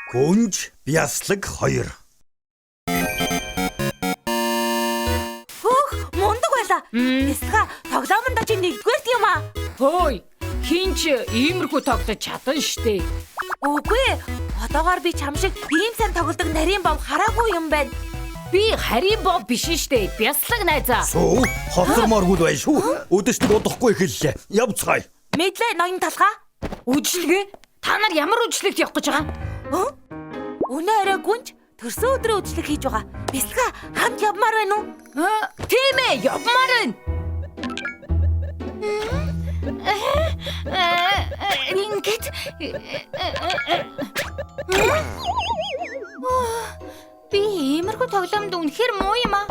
Гүнж бяслаг 2. Хөөх, мундаг байлаа. Бясалга тоглоомонд очиж нэгдүгээрт юм аа. Хөөй, хинч иймэрхүү тоглож чадна штэ. Үгүй ээ. Одоогоор би чам шиг ийм сайн тоглодог нарийн бов хараагүй юм байна. Би харийн бов биш штэ. Бяслаг найзаа. Суу, хоцормооргүй бай шүү. Өдөштэй удахгүй эхэллээ. Явцгаая. Мэдлээ ноён талхаа. Үжилгээ? Та нар ямар үжилэгт явах гэж байгаа? Өнөө орой гүнж төрсөн өдрөө үжилэг хийж байгаа. Бясалга хамт явмаар байна уу? Тийм ээ, явмаар байна. Ингээд би иймэрхүү тоглоомд үнэхээр муу юм аа.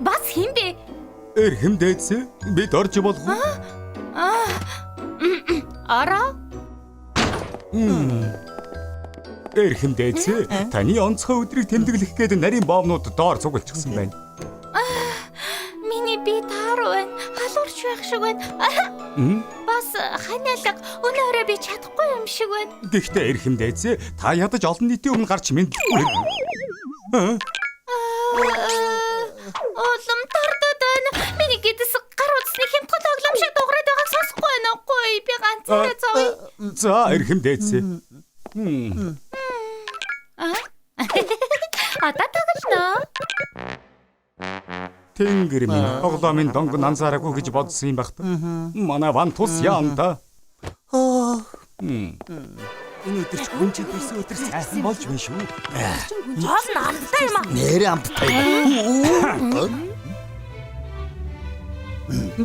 Бас хин бэ? Эрхэмдээц бид орж болох уу? Ара? Эрхэмдээц таны онцгой өдрийг тэмдэглэх гээд нарийн боомнууд доор цуглчихсан байна. Миний би таар байна. Халуурч байх шиг байна. Бас ханиалга өнөө өрөө би чадахгүй юм шиг байна. Гэхдээ эрхэмдээц та ядаж олон нийтийн өмнө гарч мэдгүй. Улам тардад байна. Миний гэдэс гар утасны хямдхан тоглоом шиг дуурайд байгааг сонсохгүй байна уугүй. Би ганцаараа зовъё. За эрхэмдээц. Одоо тоглоно. Тэнгэр минь тоглоомын донг анзаараагүй гэж бодсон юм багт. Манай ван тус яанда. Өнөөдөр ч гүнж төрсөн өдөр сайхан болж байна шүү. Жоол нь амттай юм аа. Нэрээ амттай.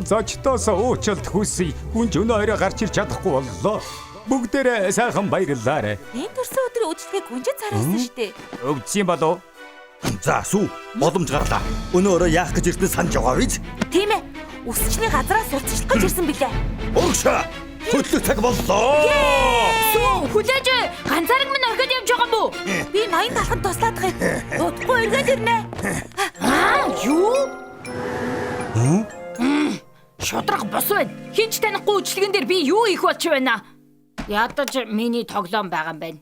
Зочтоос уучлалт хүсье. Гүнж өнөө орой гарч ирч чадахгүй боллоо. Бүгдээрээ сайхан баярлалаа. Энэ төрсөн өдрийн үжилгээ гүнжэд царайсан штэ. Өвдсөн болов? За сүү, боломж гарлаа. Өнөө орой яах гэж ирсэн санаж байгаа биз? Тийм ээ. Үсчний газраас суулцчих гэж ирсэн билээ. Урагшаа! Хөдлөх цаг боллоо. Сүү, хүлээж ганцаараг минь орхиод явж байгаа мó? Би ноён талханд туслаад байгаа. Удахгүй эргээд ирнэ. Юу? Шудраг бос байна. Хинч танихгүй үжилгэн дээр би юу их болч байна? Ядаж миний тоглоом байгаа юм байна.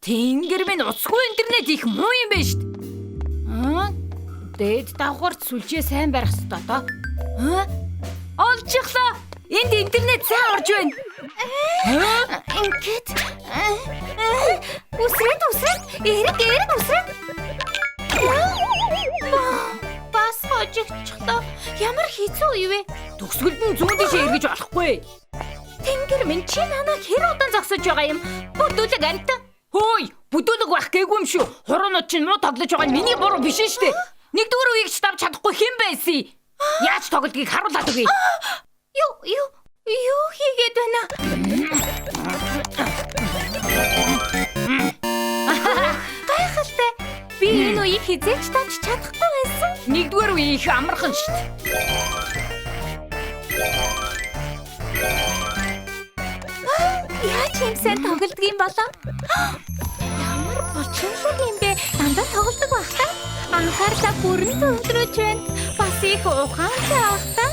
Тэнгэр минь уцгүй интернет их муу юм байна штт. Дээд давхарт сүлжээ сайн барих хэрэгтэй доо. Олчихлаа. Энд интернет сайн орж байна. Ингээд үсрээд эрэг үсрээд. Бас хожигчлоо. Ямар хэцүү юу вэ? Төгсгөлд нь зүүн дэше эргэж болохгүй. Тэнгэр минь чи намайг хэр удаан зогсож байгаа юм? Бүдүүлэг амтан. Хөөй, бүдүүлэг байх гээгүй юм шүү. Хуруунууд чинь муу тоглож байгаа нь миний буруу биш шүү дээ. Нэгдүгээр үеийг ч давж чадахгүй хэн байсан? Яаж тоглодгийг харуулад өгье. Юу хийгээд байна? Гайхалтай. Би энэ үеийг хизээч тавьж чадахгүй байсан. Нэгдүгээр үе их амархан шүү дээ. Яаж юм сайн тоглодог юм болоо? Ямар бочинлог юм бэ? Дандаа тоглодог байх та? Анхаарлаа бүрэн төвлөрөж байна. Бас их ухаантай байх та?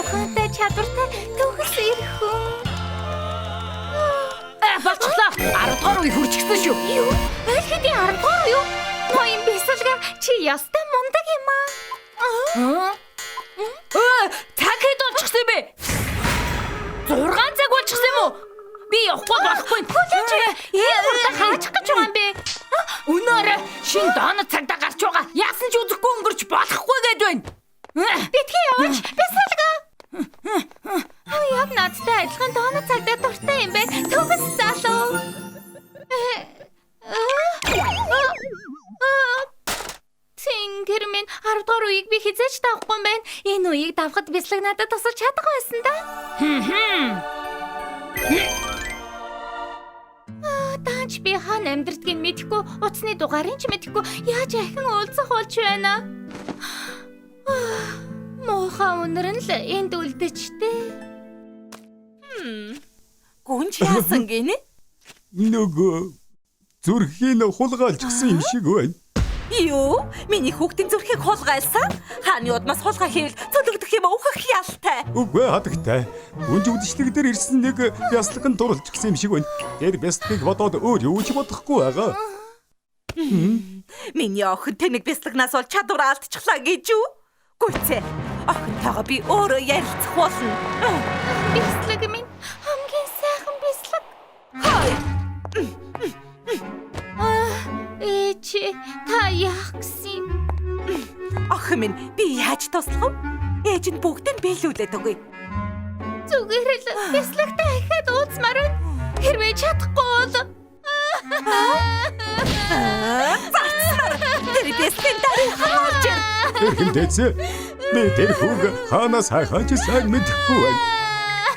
Ухаантай чадвартай төгс ирэх хүн. Болчихлоо. 10 дугаар үе хүрчихсэн шүү. Юу? Аль хэдийн 10 дугаар юу? Ноён бясалга чи ястай мундаг юм аа. Цаг хэд болчихсон бэ? 6 цаг болчихсон юм уу? Би явахгүй болохгүй. Хүлээж энэ хаачих гэж байгаа юм бэ? Өнөөр шин донод цагдаа гарч байгаа. Яасан ч үзэхгүй өнгөрч болохгүй гэж байна. Битгий яваач. Бясалга. Яг надтай адилхан донод цагдаа дуртай юм бэ? Төгс залуу. Тэнгэр минь 10 дугаар үеийг би хизээч давахгүй юм байна. Энэ үеийг давхад бяцлаг надад тусалж чадах байсан да. Даанч би хаана амьдрдгийг мэдэхгүй, утасны дугаарыг ч мэдэхгүй яаж ахин уулзах болж байна. Муухай өнөр нь л энд үлдэжтэй. Гүнж яасан гинэ? Нөгөө зүрхийн хулгайлжсэн юм шиг байна. Юу? Миний хүүхдийн зүрхийг хулгайлсан? Хааны удмаас хулгай хийвэл цөлөгдөх юм уу? Үхэх ялтай. Үгүй хатагтай. Гүнж үдшилэг дээр ирсэн нэг бясалган дурлж гисэн юм шиг байна. Тэр бясалгыг бодоод өөр юу ч бодохгүй байгаа. Миний охин тэнэг бясалгнаас бол чадвар алдчихлаа гэж юу? Гүцээ. Охинтойгоо би өөрөө ярилцах болно. Бяцлаг минь хамгийн сайхан бяцлаг. Хой. Ээч та яах гэсэн юм? Охин минь би яаж туслах вэ? Ээж нь бүгдийг биелүүлээд өгье. Зүгээр л бяцлагтай ахаад уулзмаар байна. Хэрвээ чадахгүй бол Тэр бяцлагын дарыг харуулж ир. Хэмтэйцээ. Би тэр хүүг хаанаас хайхаач сайн мэдэхгүй байна.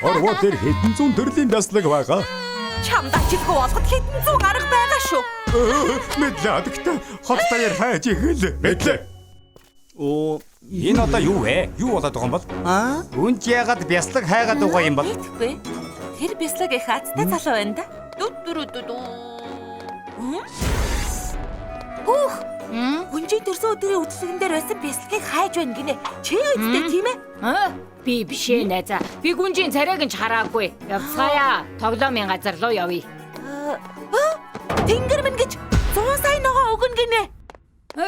Орвоо тэр хэдэн зуун төрлийн бяслаг байгаа. Чамд ажилгүй болоход хэдэн зуун арга байгаа шүү. Мэдлээ хатагтай. Хот даяар хайж ихэл. Мэдлээ. Энэ одоо юу вэ? Юу болоод байгаа юм бол? Гүнж яагаад бяслаг хайгаад байгаа юм бол? Мэдгүй. Тэр бяслаг их азтай залуу байна да. Хүүх. Гүнжийн төрсөн өдрийн үтсгэн дээр байсан бяслагыг хайж байна гинэ. Чи үстэй тийм ээ? би биш ээ найзаа. Би гүнжийн царайг нь хараагүй. Явцгаая. Тоглоомын газар руу явъя. Тэнгэр минь гэж 100 сая ногоо өгнө гинэ.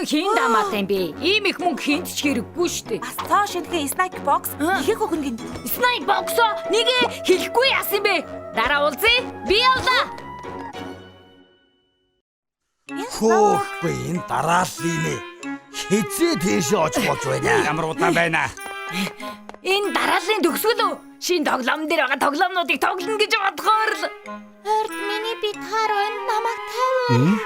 Хин дамаатай би. Ийм их мөнгө хинт ч хэрэггүй штэ. Бас цоо шинхэн снайк бокс ихийг өгнө гинэ. Снайк боксо нэгэ хэлэхгүй яасан бэ? Дараа уулзъя. Би явлаа. Хөөхгүй энэ дарааллын ээ. Хизээ тийшээ очих болж байна. Ямар удаан байна. Энэ дарааллын төгсгөл шин тоглоом дээр байгаа тоглоомнуудыг тоглоно гэж бодохоор л. Орд миний би таар байна. Намайг тавь.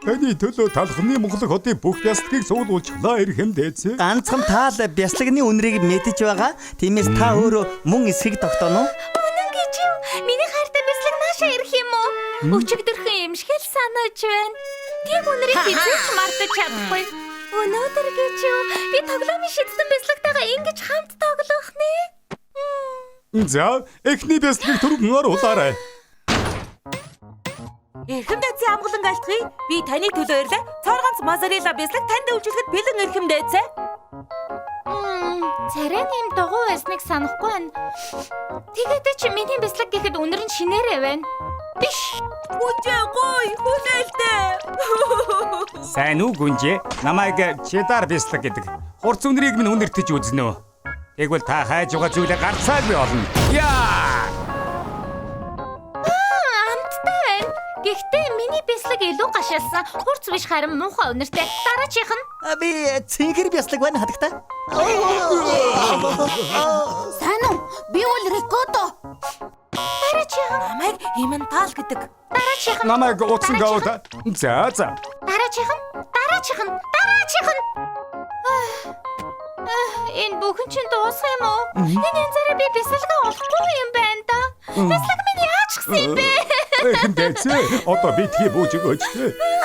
Таны төлөө талхны Монгол хотын бүх бяслагыг суулгуулчихлаа эрхэмдээц. Ганцхан таал бяслагны үнэрийг мэдэж байгаа. Тиймээс та өөрөө мөн эсхийг тогтооно. Үнэн гэж юу? Миний хайртай бяслаг наашаа ирэх юм уу? Өчигдөрхөн юм шиг л санаж байна. Тийм үнэрийг хизээч мартаж чадахгүй. Өнөөдөр гэж юу? Би тоглоомын шидсэн бяслагтайгаа ингэж хамт тоглох нэ. За, эхний бяслагыг түргэн оруулаарай. Эрхэмдээц амгалан алтгий. Би таны төлөө ирлээ. Цорганц мозарелла бяслаг танд үйлчлэхэд бэлэн эрхэмдээц. Царай нэм дугуй байсныг санахгүй байна. Тэгээд чи миний бяслаг гэхэд үнэр нь шинээрээ байна. Биш. Үжээ гой хүлээлтэй. Сайн уу гүнжээ? Намайг чедар бяслаг гэдэг. Хурц үнэрийг минь үнэртэж үзнэ үү? Тэгвэл та хайж байгаа зүйлээ гарцаагүй олно. Яа! Гэхдээ миний бяслаг илүү гашаалсан. Хурц биш харин муухай үнэртэй. Дараачих нь. Би цэнхэр бяслаг байна хатагтай. Сайн уу? Би бол Рикото. Дараачих нь. Намайг Иментал гэдэг. Дараачих нь. Намайг утсан гавда. За. Дараачих нь. Энэ бүхэн чинь дуусах юм уу? Энэ янзаараа би бясалгаа олохгүй юм байна да. Бяслаг минь яачихсан юм бэ? Эрхэмдээц. Одоо битгий бууж өгөөч.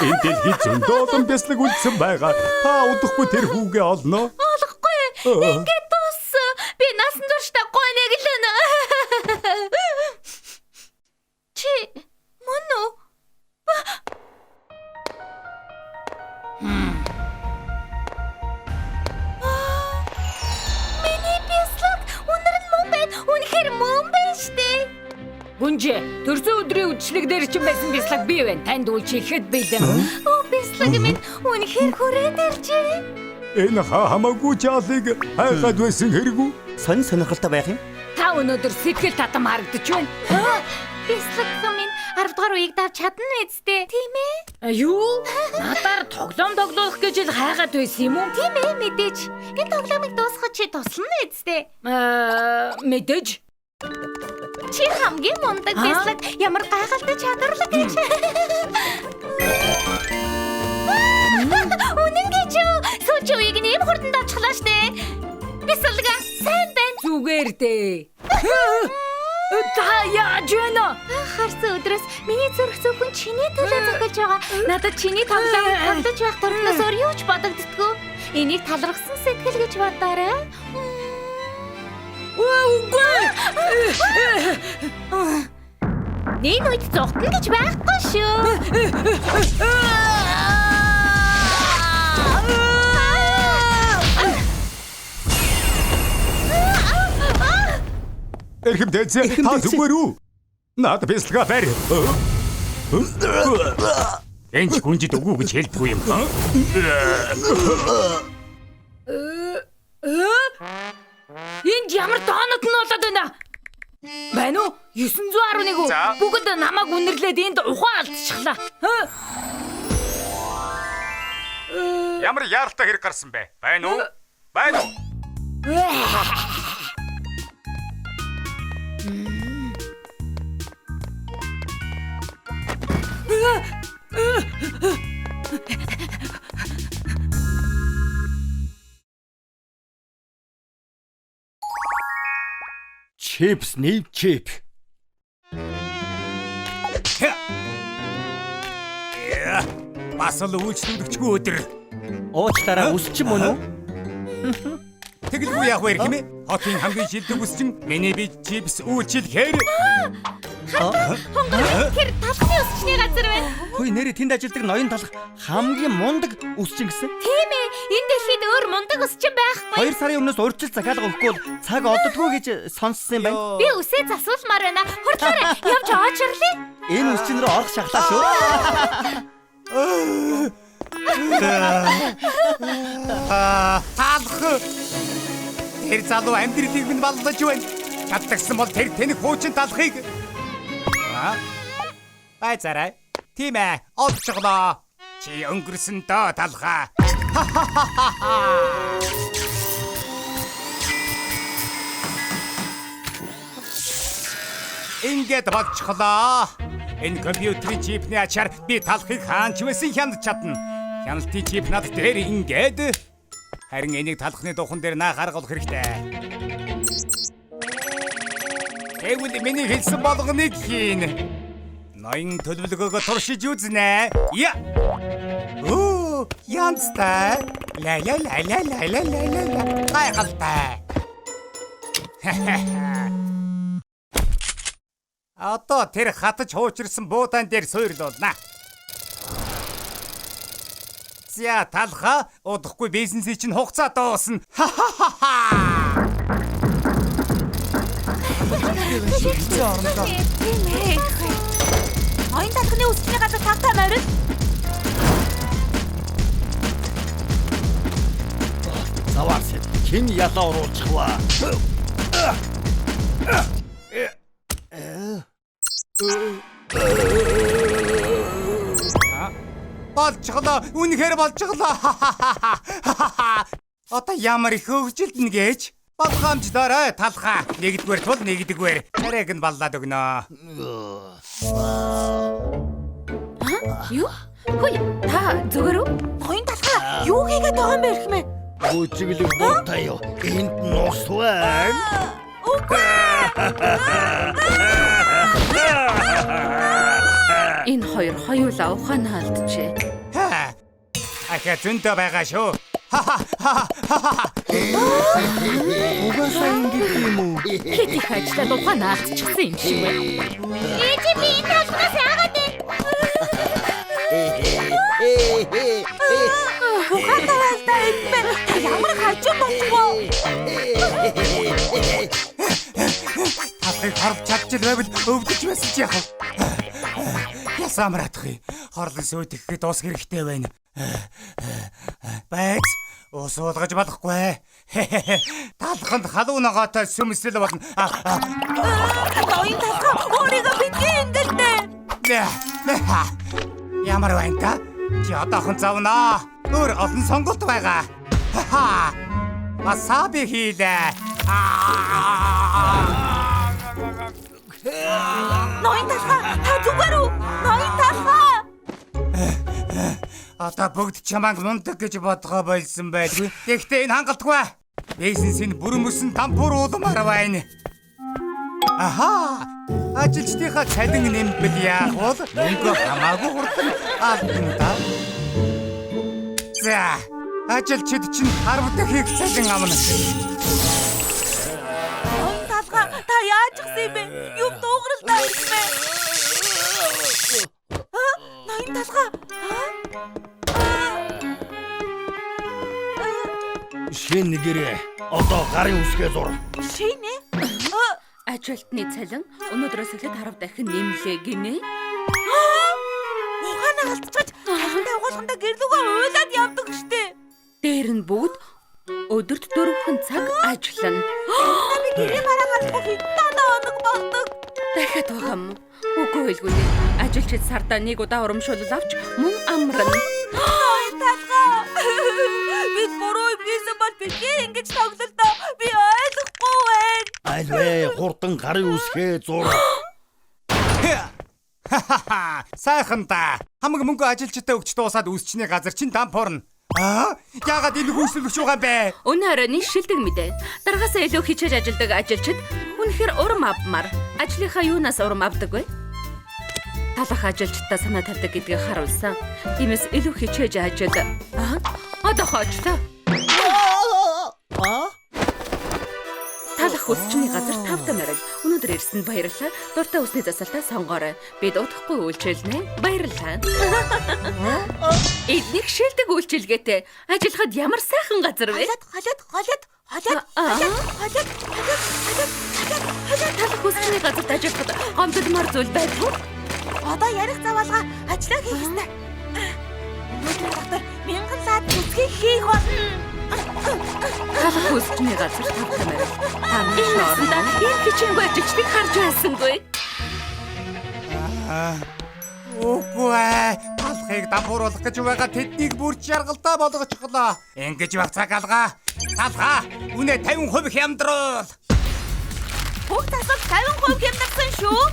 Энэ дэлхийд зөндөө олон бяслаг үлдсэн байгаа. Та удахгүй тэр хүүгээ олно. Олохгүй. Ингээд дууссан. Би насан туршдаа гонег л нэ. Чи мөн үү? Миний бяслаг үнэр нь мөн байна. Үнэхээр мөн байна штэ. Гүнжээ, төрсөн өдрийн үдшилэг дээр чинь байсан бяслаг би байна. Танд үйлчлэхэд бэлэн. Бяслаг минь үнэхээр хүрээд иржээ. Энэ хамаагүй чаалыг хайхад байсан хэрэггүй. Сонирхолтой байх юм. Та өнөөдөр сэтгэл татам харагдаж байна. Бяслаг минь 10 дугаар үеийг давж чадна үсттэй. Тийм ээ? Юу? Надаар тоглоох гэж л хайгаад байсан юм уу? Тийм ээ, мэдээж. Энэ тоглоомыг дуусгах чи туслана үсттэй. Мэдээж. Чи хамгийн мундаг бяслаг. Ямар гайхалтай чадварлаг гэж. Үнэн гэж юу? Сүүч үеийг нэм хурдан давчлаа штэ. Бяслага сайн байна. Зүгээр дээ. Та яаж байна? Харсан өдрөөс миний зүрх зөвхөн чиний төлөө зохиож байгаа. Надад чиний тоглоом тавтаж байх төрнөөс өөр юу ч бодогддгүй. Энийг талархсан сэтгэл гэж бодоорой. Үгүй. Нэг үед зогтно гэж байхгүй шүү. Эрхэм дээдсээ та зүгээр үү? Наад бэлсэлгээ барь. Энч гүнжид үгүй гэж хэлдэггүй юм. Энд ямар доонод нь болоод байна? Байна уу? 911 үү? Бүгд намайг үнэрлээд энд ухаан алдчихлаа. Ямар яаралтай хэрэг гарсан бэ? Байна уу? Байна уу? Чипсний чип. Бас л үйлчлүүлэгчгүй өдөр. Уучлаарай үсчин мөн үү? Тэгэлгүй яг вэ хэмээ? Хотын хамгийн шилдэг үсчин миний би чипс үйлчлэхээр. Хонгор тэр талхны өсчний газар байна. Хөөе нэрээ тэнд ажилладаг ноён талах хамгийн мундаг үсчин гэсэн. Тийм ээ. Энэ дэлхийд өөр мундаг өсчин байхгүй. 2 сарын өмнөөс урьдчил захиалга өгөхгүй бол цаг оддоггүй гэж сонссон юм байна. Би үсээ засуулмаар байна. Хурдлаарай. Явж очрлээ. Энэ үсчин рүү орох шахлаа шүү. Таалх. Тэр залуу амьдралыг минь баллаж байна. Чаддагсан бол тэр тэнэг хуучин талхыг. Байцаарай. Тийм ээ. Олцголоо. Чи өнгөрсөн доо талхаа. Ингээд болчихлоо. Энэ компьютерийн чипний ачаар би талхыг хаанч байсан хяналж чадна. Хяналтын чип над дээр ингээд. Харин энийг талхны духан дээр наах арга олох хэрэгтэй. Тэгвэл миний хэлсэн болгоныг хийн. Ноён төлөвлөгөөгөө туршиж үзнэ. Я. Оо, янзтай. Ла. Гайхалтай. Одоо тэр хатаж хуучирсан буудаан дээр суйрлуулна. За талха удахгүй бизнесийн чинь хугацаа дуусна. Ноён талхны өсчний газар тавтай морил. Заваарс. Хэн ялаа оруулчихваа. Болчихлоо. Үнэхээр болчихлоо. Одоо ямар их хөвгөлдөн гэж? Болгоомжлоорой талхаа. Нэгдүгээр тул нэгдүгээр. Царайг нь баллаад өгнө. Юу? Хөөе, та зүгээр үү? Ноён талхаа юу хийгээд байгаа юм бэ хэмээ? Гүчиглэг буутай юу? Энд нус байна. Энэ хоёр хоёулаа ухаанаа алдчихэ. Ахаа зөндөө байгаа шүү. Угаасаа ингэж юм уу? Хэд их ажиллаад ухаанаа алдчихсан юм шиг байна. Ээжи би энэ талхнаас яагаад вэ? Ухаантай байлдаа энэ та ямар хажуу болчихвоо? Талхыг харж чадчих байвал өвдөж байсан ч яах вэ? Ясаамраадах юм. Хорлон сүйд ихэхэд ус хэрэгтэй байна. Байц ус уулгаж болохгүй. Талханд халуун ногоотой сүмсэл болно. Ноён талхаа өөрийгөө битгий эндэлдэ. Ямар байна та? Чи одоохон завнаа. Өөр олон сонголт байгаа. Васаби хийлээ. Ноён талхаа та зүгээр үү? Ноён талхаа. Одоо бүгд чамайг мундаг гэж бодгоо болсон байлгүй. Гэхдээ энэ хангалтгүй. Бизнесийн бүрэн мөсөн тампуур уулмаар байна. Аха! Ажилчдынхаа цалин нэмбэл яах бол мөнгө хамаагүй хурдан алдна да. За, ажилчид чинь 10 дахь их цалин амна. Ноён талхаа та яаж гисэн юм бэ? Юу дуугаралтай юм бэ? Ноён талхаа. Шин гэрээ. Одоо гарын үсгээ зур. Шинэ? Ажилтны цалин өнөөдрөөс эхлээд 10 дахин нэмлээ гинэ. Ухаанаа алдчихж цалинтай угуулгандаа гэрлүүгээ уйлаад явдаг штэ. Дээр нь бүгд өдөрт 4 цаг ажиллана. Би гэрээ гараагаад хэдэн хоног болдог. Дахиад байгаа юм. Үгүй байлгүй. Ажилчид сардаа нэг удаа урамшуул авч мөн амрана. Талгаа. Би буруу хийсэн бол би ингэж тоглолтоо. Би ойлгохгүй байна. Альвэ хурдан гарын үсгээ зур. Сайхан та. Хамаг мөнгө ажилчтай өгч дуусаад үсчний газар чинь дампуурна. Яагаад энэ хүйслэгч байгаа бэ? Өнөө оройн шилдэг мэдээ. Дараагаас илүү хичээж ажилдаг ажилчид үнэхээр урам авмаар. Ажлынхаа юунаас урам авдаг вэ? Талах ажилчдаа санаа тавьдаг гэдгийг харуулсан. Тиймээс илүү хичээж ажил. Одоо хоочлоо. Талах үсчний газар 5 тамирал. Өнөөдөр ирсэнд баярлалаа. Дуртай үсний засалтаа сонгоорой. Бид удахгүй үйлчилнэ. Баярлалаа. Эднийг шилдэг үйлчилгээтэй. Ажиллахад ямар сайхан газар вэ? Талах үсчний газарт ажиллахад гомдмор зүйл байдгүй. Одоо ярих заваалга ажиллаа хийх ёстой. Өнөөдөр доктор 1000 лаад үсгийг хийх болно. Талах үсчний газар 5 тамирал. Хамгийн шорондоо энэ хичээнгүй ажилчдыг харж байсангүй. Үгүй талхыг дампууруулах гэж байгаа тэднийг бүр жаргалтай болгочихлоо. Ингэж байх цаг алгаа. Талхаа үнэ 50% хямдруул. Бүх тасал 50% хямдсан шүү.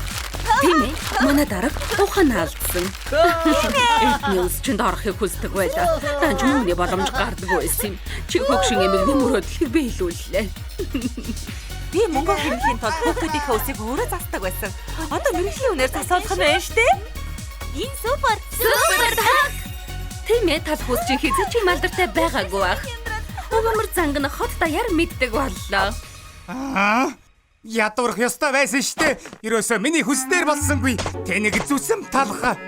Тийм ээ. Манай дарга ухаан алдсан. Эдний үсчинд орохыг хүсдэг байлаа. Данж мөнгөний боломж гардаг байсан юм. Чи хөгшин эмэгний мөрөөдлийг биелүүллээ. Би мөнгө хэмжихийн тулд хүүхдүүдийнхээ үсийг өөрөө засдаг байсан. Одоо мэрэгжлийн үнээр засуулах нь байна штэ. Энэ супер. Тийм ээ, талах үсчин хизээ чи малдартай байгаагүй бах. Өвөмөр зангана хот даяар мэддэг боллоо. Ядуурх ёстой байсан штэ. Ерөөсөө миний хүснээр болсонгүй. Тэнэг зүсэм талха.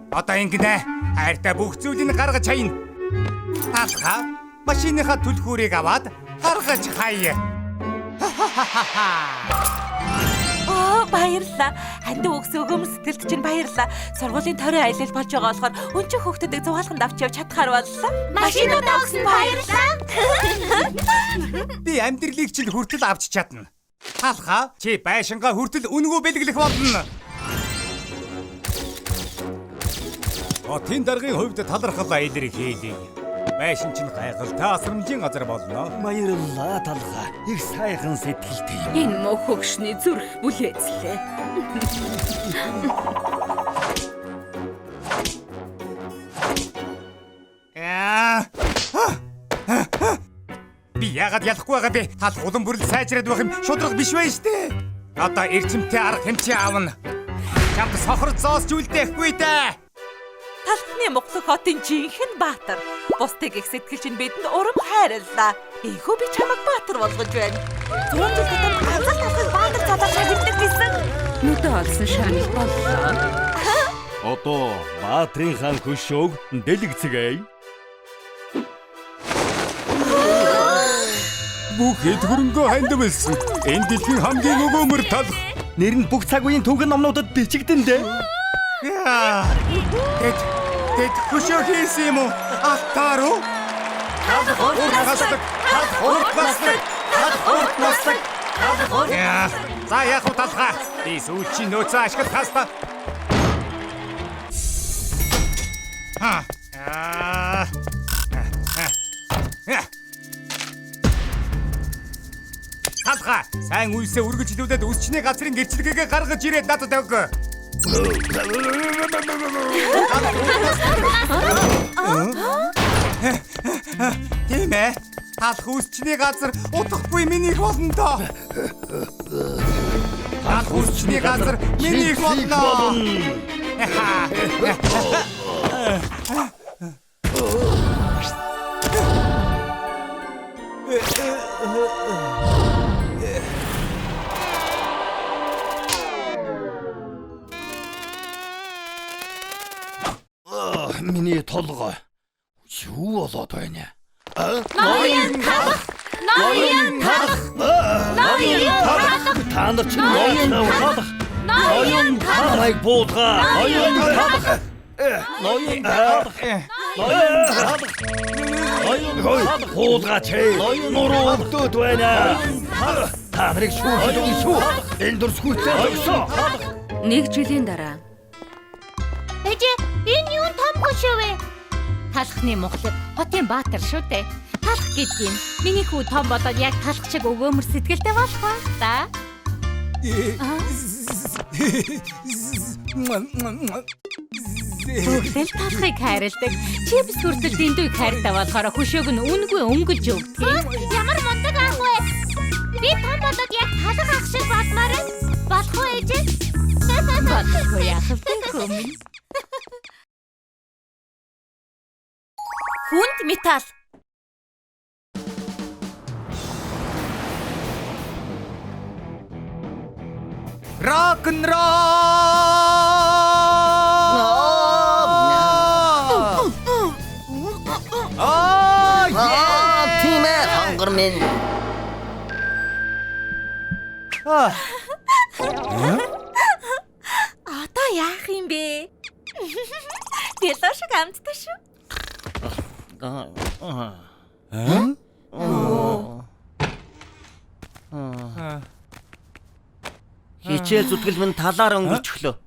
Одоо ингэнэ. Хайртай бүх зүйлийг гаргаж хайна. Талха машиныхаа түлхүүрийг аваад гаргаж хаяа. Баярлалаа. Ханд өгс өгөөм сэтгэлд чинь баярлалаа. Сургуулийн тойрон аялал болж байгаа болохоор өнчиг хүүхдүүдийг зугаалганд авч явж чадхаар боллоо. Машинуудаа өгсөн баярлалаа. Би амьдралыг чинь хүртэл авч чадна. Талха чи байшингаа хүртэл үнгөө бэлгэлэх болно. Хотын даргын хувьд талархал илэрхийлье. Байшин чинь гайхалтай асрамжийн газар болно. Баярлалаа талхаа. Их сайхан сэтгэлтэй юм. Энэ мөх хөгшний зүрх бүлээцлээ. Би яагаад ялахгүй байгаа бэ? Тал улам бүрэл сайжраад байх юм шудраг биш байж тээ. Одоо эрчимтэй арга хэмжээ аавна. Чамд сохор зоос зүйлдэхгүй дээ. Талхны Монгол хотын жинхэнэ баатар. Бусдыг их сэтгэл чинь бидэнд урам хайрлаа. Ийхүү би чамайг баатар болгож байна. 100 жил татам ганцаар талхыг баатар цалаар шагналдаг гэсэн. Нүдэ олсон шагнал боллоо. Одоо баатрын хаан хөшөөг дэлгэцгээе. Бүх хэд хөрөнгөө хандвалсан. Энэ дэлхийн хамгийн өгөөмөр талх. Нэр нь бүх цаг үеийн түүхэн номнуудад бичигдэн дээ. Тэд хөшөө хийсэн юм уу? Алтааруу? За яг уу талхаа. Би сүүлчийн нөөцөө ашиглахаас та. Талхаа, сайн үйлсээ үргэлжлүүлээд үсчний газрын гэрчлэгээ гаргаж ирээд надад өг. Тийм ээ. Талх үсчний газар удахгүй минийх болно доо. Талх үсчний газар минийх болно. Миний толгой юу болоод байна? Ноён талх! Ноён талх! Ноён талх! Та нар чинь ноён талах. Ноён талахыг буулгаа. Ноён талах. Ноён талах. Ноён талах. Ноён талах буулгаач. Нуруу өвдөд байна. Та нарыг шүүхэд өгнө шүү. Энэ дөр сүртэй өгсөө. 1 жилийн дараа. Эжээ, энэ юу том хөш вэ? Талхны Монголд хотын баатар шүү дээ. Талх гэдэг юм. Миний хүү том болоод яг талх чиг өгөөмөр сэтгэлтэй болох ба та. Бүгдэл талхыг хайрладаг. Чи bis хүртэл дэндүү хайртай болохоор хөшөөг нь үнгүй өнгөж өгдөг. Ямар мундаг ах вэ? Би том болоод яг талх ах шиг болмоор байна. Болох уу ээжээ? Болохгүй яах вэ хөөмин? Хүнд металл. Рок н ролл. Тийм ээ, хангар минь. Одоо яах юм бэ? Дэлгэр шиг амттай шүү. Хичээл зүтгэл минь талаар өнгөрч өглөө.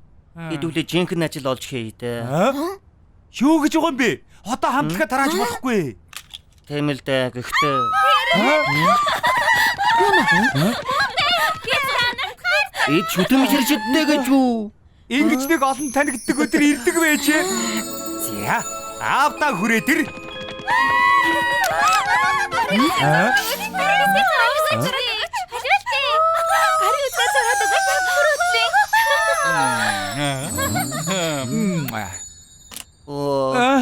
Хэдүүлээ жинхэнэ ажил олж хий дээ. Юу гэж байгаа юм бэ? Одоо хамтлагаа тарааж болохгүй. Тийм л дээ. Гэхдээ Эд шүтэн ширчдээ гэж юу? Ингэж нэг олон танигддаг өдөр ирдэг байж. За, аавда хүрээ тэр.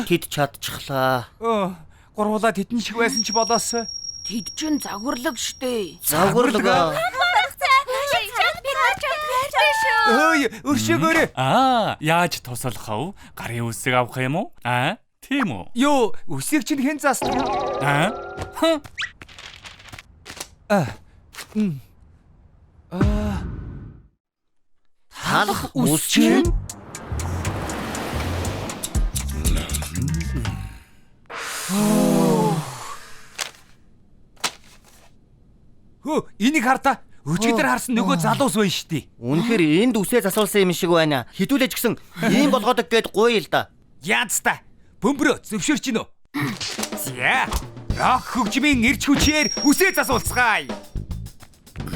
Тэд чадчихлаа. Гурвуулаа тэтэн шиг байсан ч болоос. Тэд чин загварлаг штэ. Загварлага. Ой, өршөөгөөрэй. Яаж туслах вэ? Гарын үсэг авах юм уу? Тийм үү? Юу, үсэг чинь хэн заасан? Талах ус чинь? Энийг хартаа. Өчигдөр харсан нөгөө залуус байна штий. Үнэхээр энд үсээ засуулсан юм шиг байна. Хідүүлэж гисэн ийм болгодог гэд гоё л да. Яац та. Бөмбөрөө зөвшөөрч гинөө. За. Рок хөгжмийн эрч хүчээр үсээ засуулцгаая.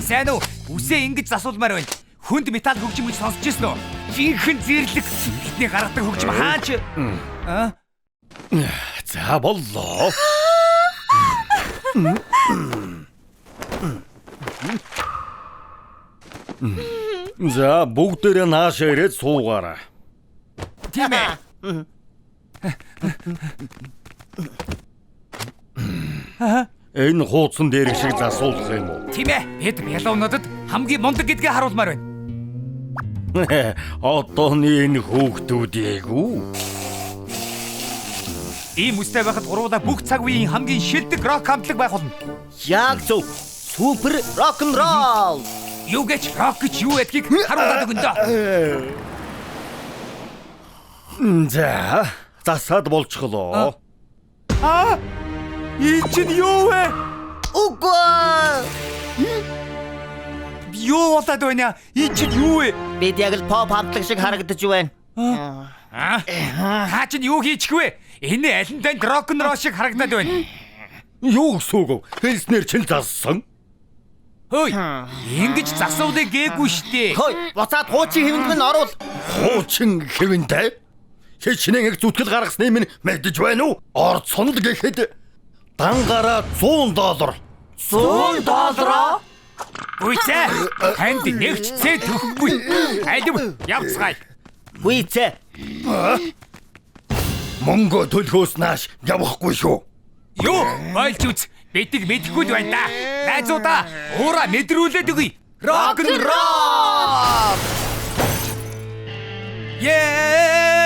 Сайн уу? Үсээ ингэж засуулмаар байна. Хүнд металл хөгжим гэж сонсч ирсэн үү? Жинхэнэ зэрлэг бидний гаргадаг хөгжим хаач? За боллоо. За бүгдээрээ наашаа ирээд суугаараа. Тийм ээ. Энэ хуудсан дээр шиг засуулах юм уу? Тийм ээ. Бид ялуунуудад хамгийн мундаг гэдгээ харуулмаар байна. Одооны энэ хөөгдүүдийг үү? Ийм үстэй байхад гурвуулаа бүх цаг үеийн хамгийн шилдэг рок хамтлаг байх болно. Яг зөв. Супер рок н ролл. Юу гэж рок гэж юу гэдгийг харуулдаг өгөн дөө. За, засаад болчихлоо. Энэ чинь юу вэ? Үгүй. Юу болоод байна? Энэ чинь юу вэ? Бид яг л pop хамтлаг шиг харагдаж байна. Хаа чинь юу хийчих вэ? Энэ аль нь танд рок н ролл шиг харагдаад байна. Юу гэсүг? Хэлснээр чинь зассан. Хөөе. Ингэж засуулъя гээгүй штэ. Хөөе, буцаад хуучин хэвэнд минь оруул. Хуучин хэвэнтэй? Хичнээн их зүтгэл гаргасны минь мэдэж байна уу? Орд сонол гэхэд дангаараа $100. $100? Үйцээ. Танд нэгч цээ төгөхгүй. Алив явцгаая. Үйцээ. Мөнгө төлөхөөс нааш явахгүй шүү. Юу? Ойлж үз. Бидийг мэдэхгүй байна да. Найзуудаа уура мэдрүүлээд өгье. Рок н ролл. Yeah!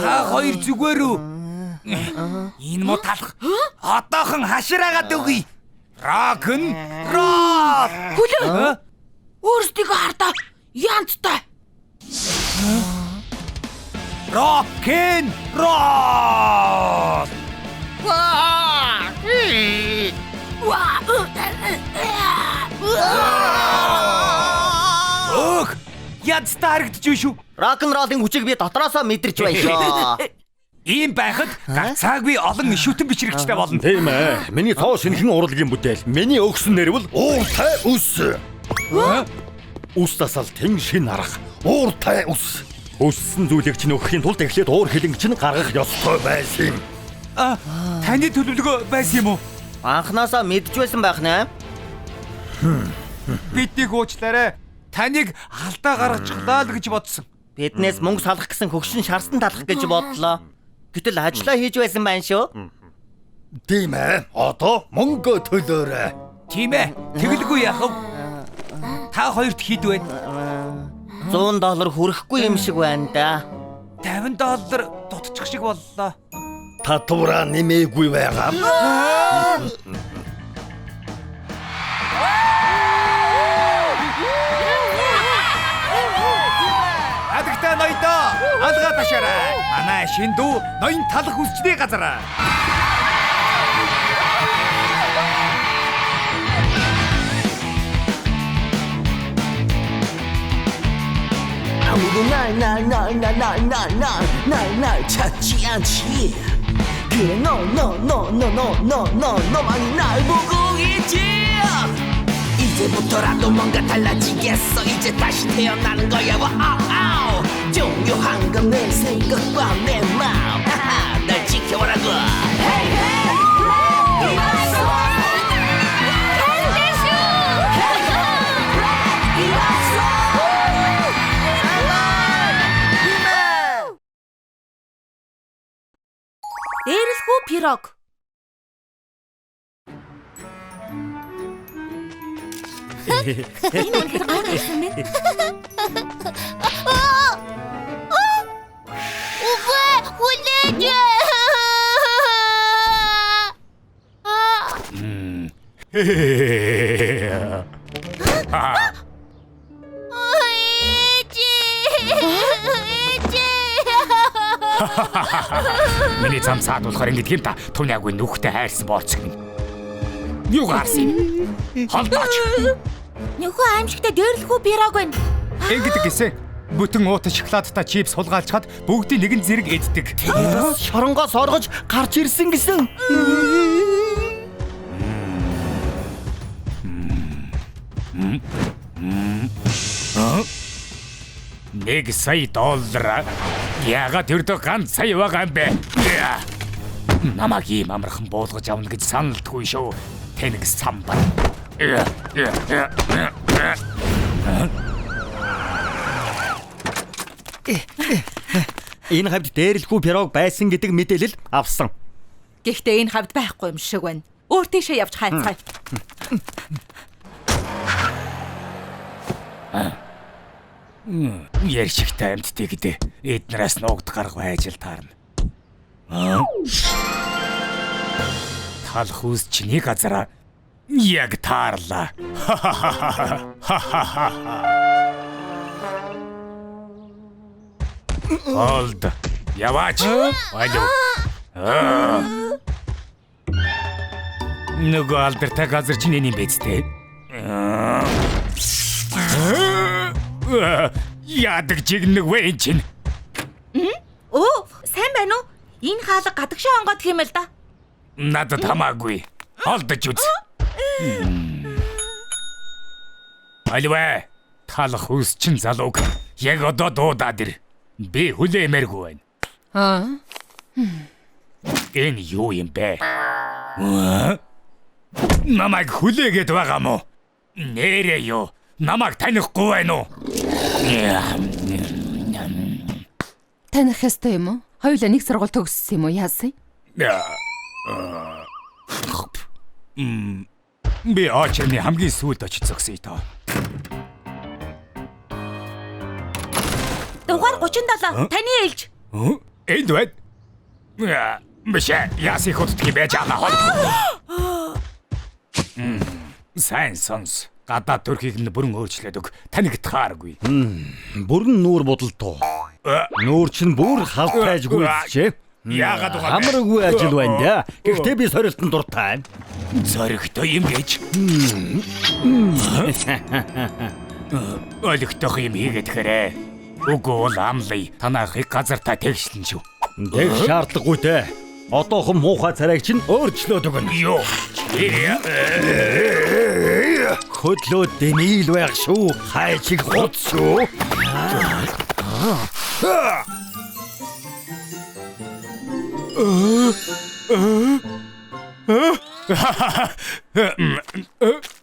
Та хоёр зүгээр үү? Энэ мо талах. Одоохон хашираагаад өгье. Рок. Хүлээ. Өөрсдийгөө хардаа. Янцтай. Рокин. Өх! Ядтай харагдаж байна шүү. Рок н роллын хүчийг би дотроосоо мэдэрч байна шүү. Ийм байхад гацаагүй олон ишүүтэн бичрэгчтэй болно. Тийм ээ. Миний цоо шинхэн урлагийн бүтээл. Миний өгсөн нэр бол ууртай ус. Ус тасал тэн шин арга. Ууртай ус. Өссөн зүйлийг чинь өгөхийн тулд эхлээд уур хилэнг чинь гаргах ёстой байсан. Таны төлөвлөгөө байсан юм уу? Анхнаасаа мэдж байсан байх нэ. Бидний хуучлаарай. Таныг алдаа гаргачихлаа л гэж бодсон. Биднээс мөнгө салах гэсэн хөгшин шарсан талах гэж бодлоо. Гэтэл ажиллаа хийж байсан байна шүү. Тийм ээ. Одоо мөнгө төлөөрэй. Тийм ээ. Тэгэлгүй яах вэ? Та хоёрт хэд вэ? $100 хүрэхгүй юм шиг байна да. $50 дутчих шиг боллоо. Татвараа нэмээгүй байгаа. Адагтай ноёдоо алгаа ташаарай. Манай шин дүү ноён талах үсчний газар. 아무도 날 찾지 않지. 그래 너만이 날 보고 있지. 이제부터라도 뭔가 달라지겠어. 이제 다시 태어나는 거야. 와우. 중요한 건 내 생각과 내 마음. 날 지켜보라고. Дээрэлгүй пирог. Энэ үнэхээр гайхалтай юм. Үгүй хүлээж. Миний зам саадуулахаар ингэдэг юм та. Түүнийгүй нүхтэй хайрсан бооц гин. Юу гарсан юм? Холдооч. Нөхөө аимшигтай дээрлэхгүй пирог байна. Ингэдэг гэсэн. Бүтэн уутай шоколадтай чипс хулгайлчхад бүгдийн нэгэн зэрэг эддэг. Шоронгоос оргож гарч ирсэн гэсэн. $1,000,000. Яагаад тэрдөө ганц сая байгаа юм бэ? Намайг ийм амархан буулгаж авна гэж саналдгүй шүү. Тэнэг самбар. Энэ хавьд дээрлэхгүй пирог байсан гэдэг мэдээлэл авсан. Гэхдээ энэ хавьд байхгүй юм шиг байна. Өөр тийшээ явж хайцгаая. Яршигтай амьтдээ гэдэг эднээс нуугд гаргав ажил таарна. Талах үс чиний газараа яг таарлаа. Олд. Яваач. Алуу. Нөгөө алдартай газар чинь энэ юм биз дээ. Яадаг чигнэг вэ энэ чинь? Оо, сайн байна уу? Энэ хаалга гадагшаа онгоод юм л да. Надад хамаагүй. Олдож үз. Альвэ, талах үс чин залууг яг одоо дуудаад ир. Би хүлээмээргүй байна. Энэ юу юм бэ? Намайг хүлээгээд байгаа мó? Нэрээ юу? Намайг танихгүй байна уу? Таних ёстой юм уу? Хоёулаа нэг сургууль төгссөн юм уу? Яасан? Би очирны хамгийн сүүлд очиж зогсъё тоо. Дугаар 37 таны ээлж. Энд байна. Биш яси хотдгийг байж байгаа. Сайн сонс. Гадаа төрхийг нь бүрэн өөрчлөөд өг. Таныг тааргүй. Бүрэн нүүр будалтуу. Нүүр чинь бүр халтайж гүйцчээ. Яагаад вэ? Хамраггүй ажил байна да. Гэхдээ би сорилтон дуртай. Зоригтой юм гэж. Олигтойх юм хийгээд хэрэг. Үгүй бол амлая. Танахыг газар та тэгшлэн шүү. Тэг шаардлагагүй те. Одоохон муухай царайг чинь өөрчлөөд өгнө. Йоо. Хөдлөө дэмийл байх шүү. Хайчиг хут шүү.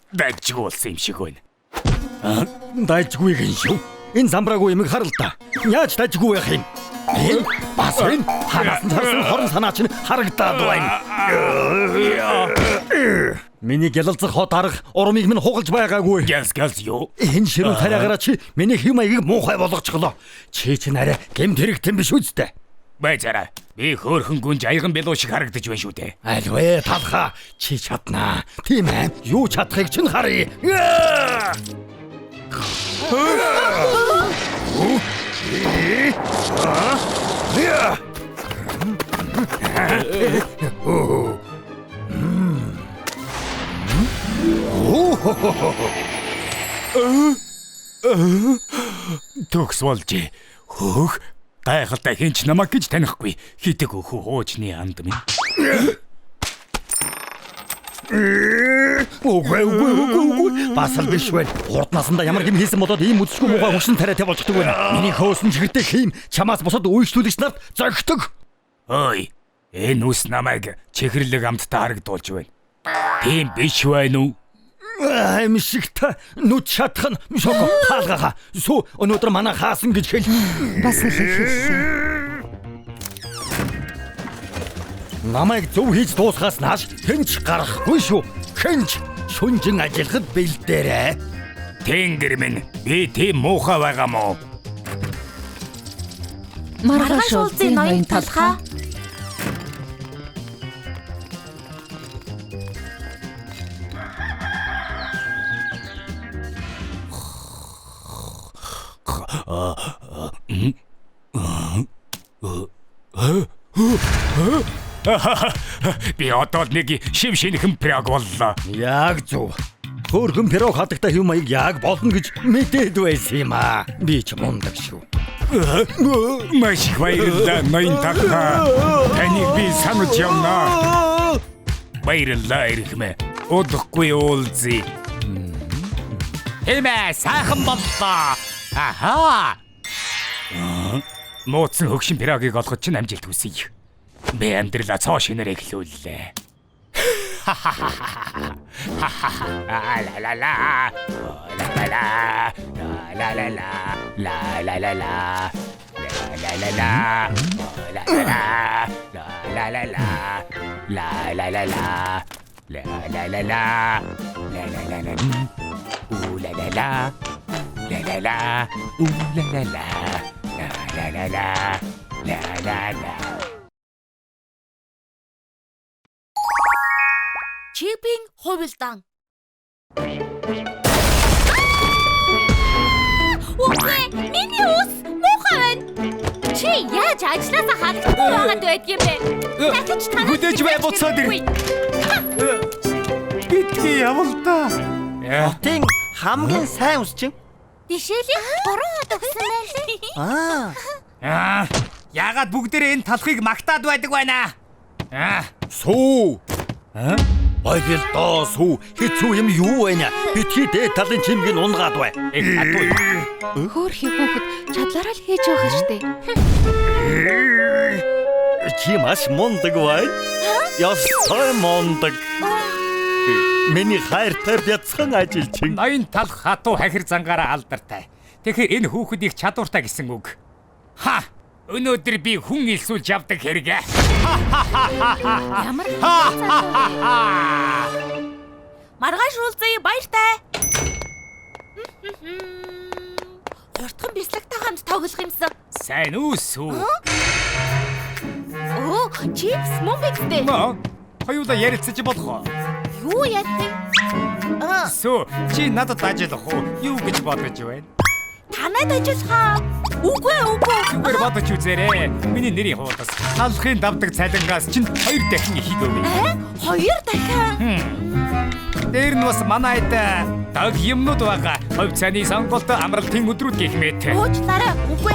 Дайчгуулсан юм шиг байна. Дайжгүй гин шүү. Энэ замбраагүй юм харал та. Яаж дайжгүй байх юм? Энэ бас энэ ханаас нь харсан хорон санаа чинь харагдаад байна. Миний гялалзах хот арга урмыг минь хугалж байгаагүй. Гэлс юу? Энэ ширүү царайгаараа чи миний хэм маягийг муухай болгочихлоо. Чи чинь арай гэмт хэрэгтэн биш үстэ. Байцаараа. Би хөөрхөн гүнж аяган белуу шиг харагдаж байна шүү дээ. Альвэ талха чи чаднаа. Тийм ээ. Юу чадахыг чинь харъя. Төгс болж хөөх гайхалтай хинч намайг гэж танихгүй хитэг өхөө хуучны анд минь. Үгүй. Бас л биш вэ. Урд насанда ямар хэм хийсэн болоод ийм үдшгүй муухай хөшин тариатай болчихдог байна. Миний хөөсөн чигтэй хийм чамаас босоод үйлчлүүлэгч нарт зогтдог. Ой, энэ үс намайг чихэрлэг амттай харагдуулж байна. Тийм биш байна уу? Эмшигт нүд шатхан шоко хаалгаа. Сүү өнөөдөр манай хаасан гэж хэл. Бас л хэлээ. Намайг зөв хийж дуусгаас нааш хэнч гарахгүй шүү. Хэнч шүнжин ажиллахад бэлдээрээ. Тэнгэр минь би тийм муухай байгаа мó. Маргааш уулзын ноён талхаа. Би одоо нэг шив шинэхэн праг боллоо. Яг зөв. Хөөрхөн пирог хатагтай хэм маяг яг болно гэж мэдээд байсан юм аа. Би ч мундаг шүү. Маш их баярлалаа ноён талхаа. Таныг би санаж явнаа. Баярлалаа ирэхмэ. Удахгүй уулзъя. Хэмээ сайхан боллоо. Аха. Мууцсан хөгшин пирогийг олоход ч амжилт хүсье. Би амьдралаа цоо шинээр эхлүүллээ. Чипийн хувилдаан. Үгүй, миний ус муухай байна. Чи яаж ажилласаа хадгалахгүй байгаад байдаг юм бэ? Дахиж танаас Хүдэж бай буцаад ир. Битгий явалдаа. Хотын хамгийн сайн ус чинь. Дишэлийн 3 хот өгсөн байлээ. Яагаад бүгдээрээ энэ талхыг магтаад байдаг байна? Сүү. Байвал доо сүү. Хэцүү юм юу вэ? Битгий дээд талын чимгийг унгаад бай. Хөөрхий хүүхэд чадлаараа л хийж байгаа штэ. Чи маш мундаг бай. Ястай мундаг. Миний хайртай бяцхан ажил чинь. Ноён талх хатуу хахир зангаараа алдартай. Тэгэхээр энэ хүүхэд их чадвартай гэсэн үг. Ха! Өнөөдөр би хүн илсүүлж явдаг хэрэгэ. Ямар Маргааш уулзъя баяртай. Хурдхан бяцлагтай хамт тоглох юмсан. Сайн үсүү. Оо, чипс мөн бидтэй. Хоёулаа ярилцаж болох уу? Юу яддаг? Сүү, чи надад ажиллах уу? Юу гэж бодож байна? Танад ажиллахаа. Үгүй. Зүгээр бодож үзээрэй. Миний нэрийн хуудас. Халахын давдаг цалингаас чинь 2 дахин их өгье. 2 дахин. Дээр нь бас манайд даг юмнууд байгаа. Хувь цааны сонголт амралтын өдрүүд гэх мэт. Уучлаарай. Үгүй.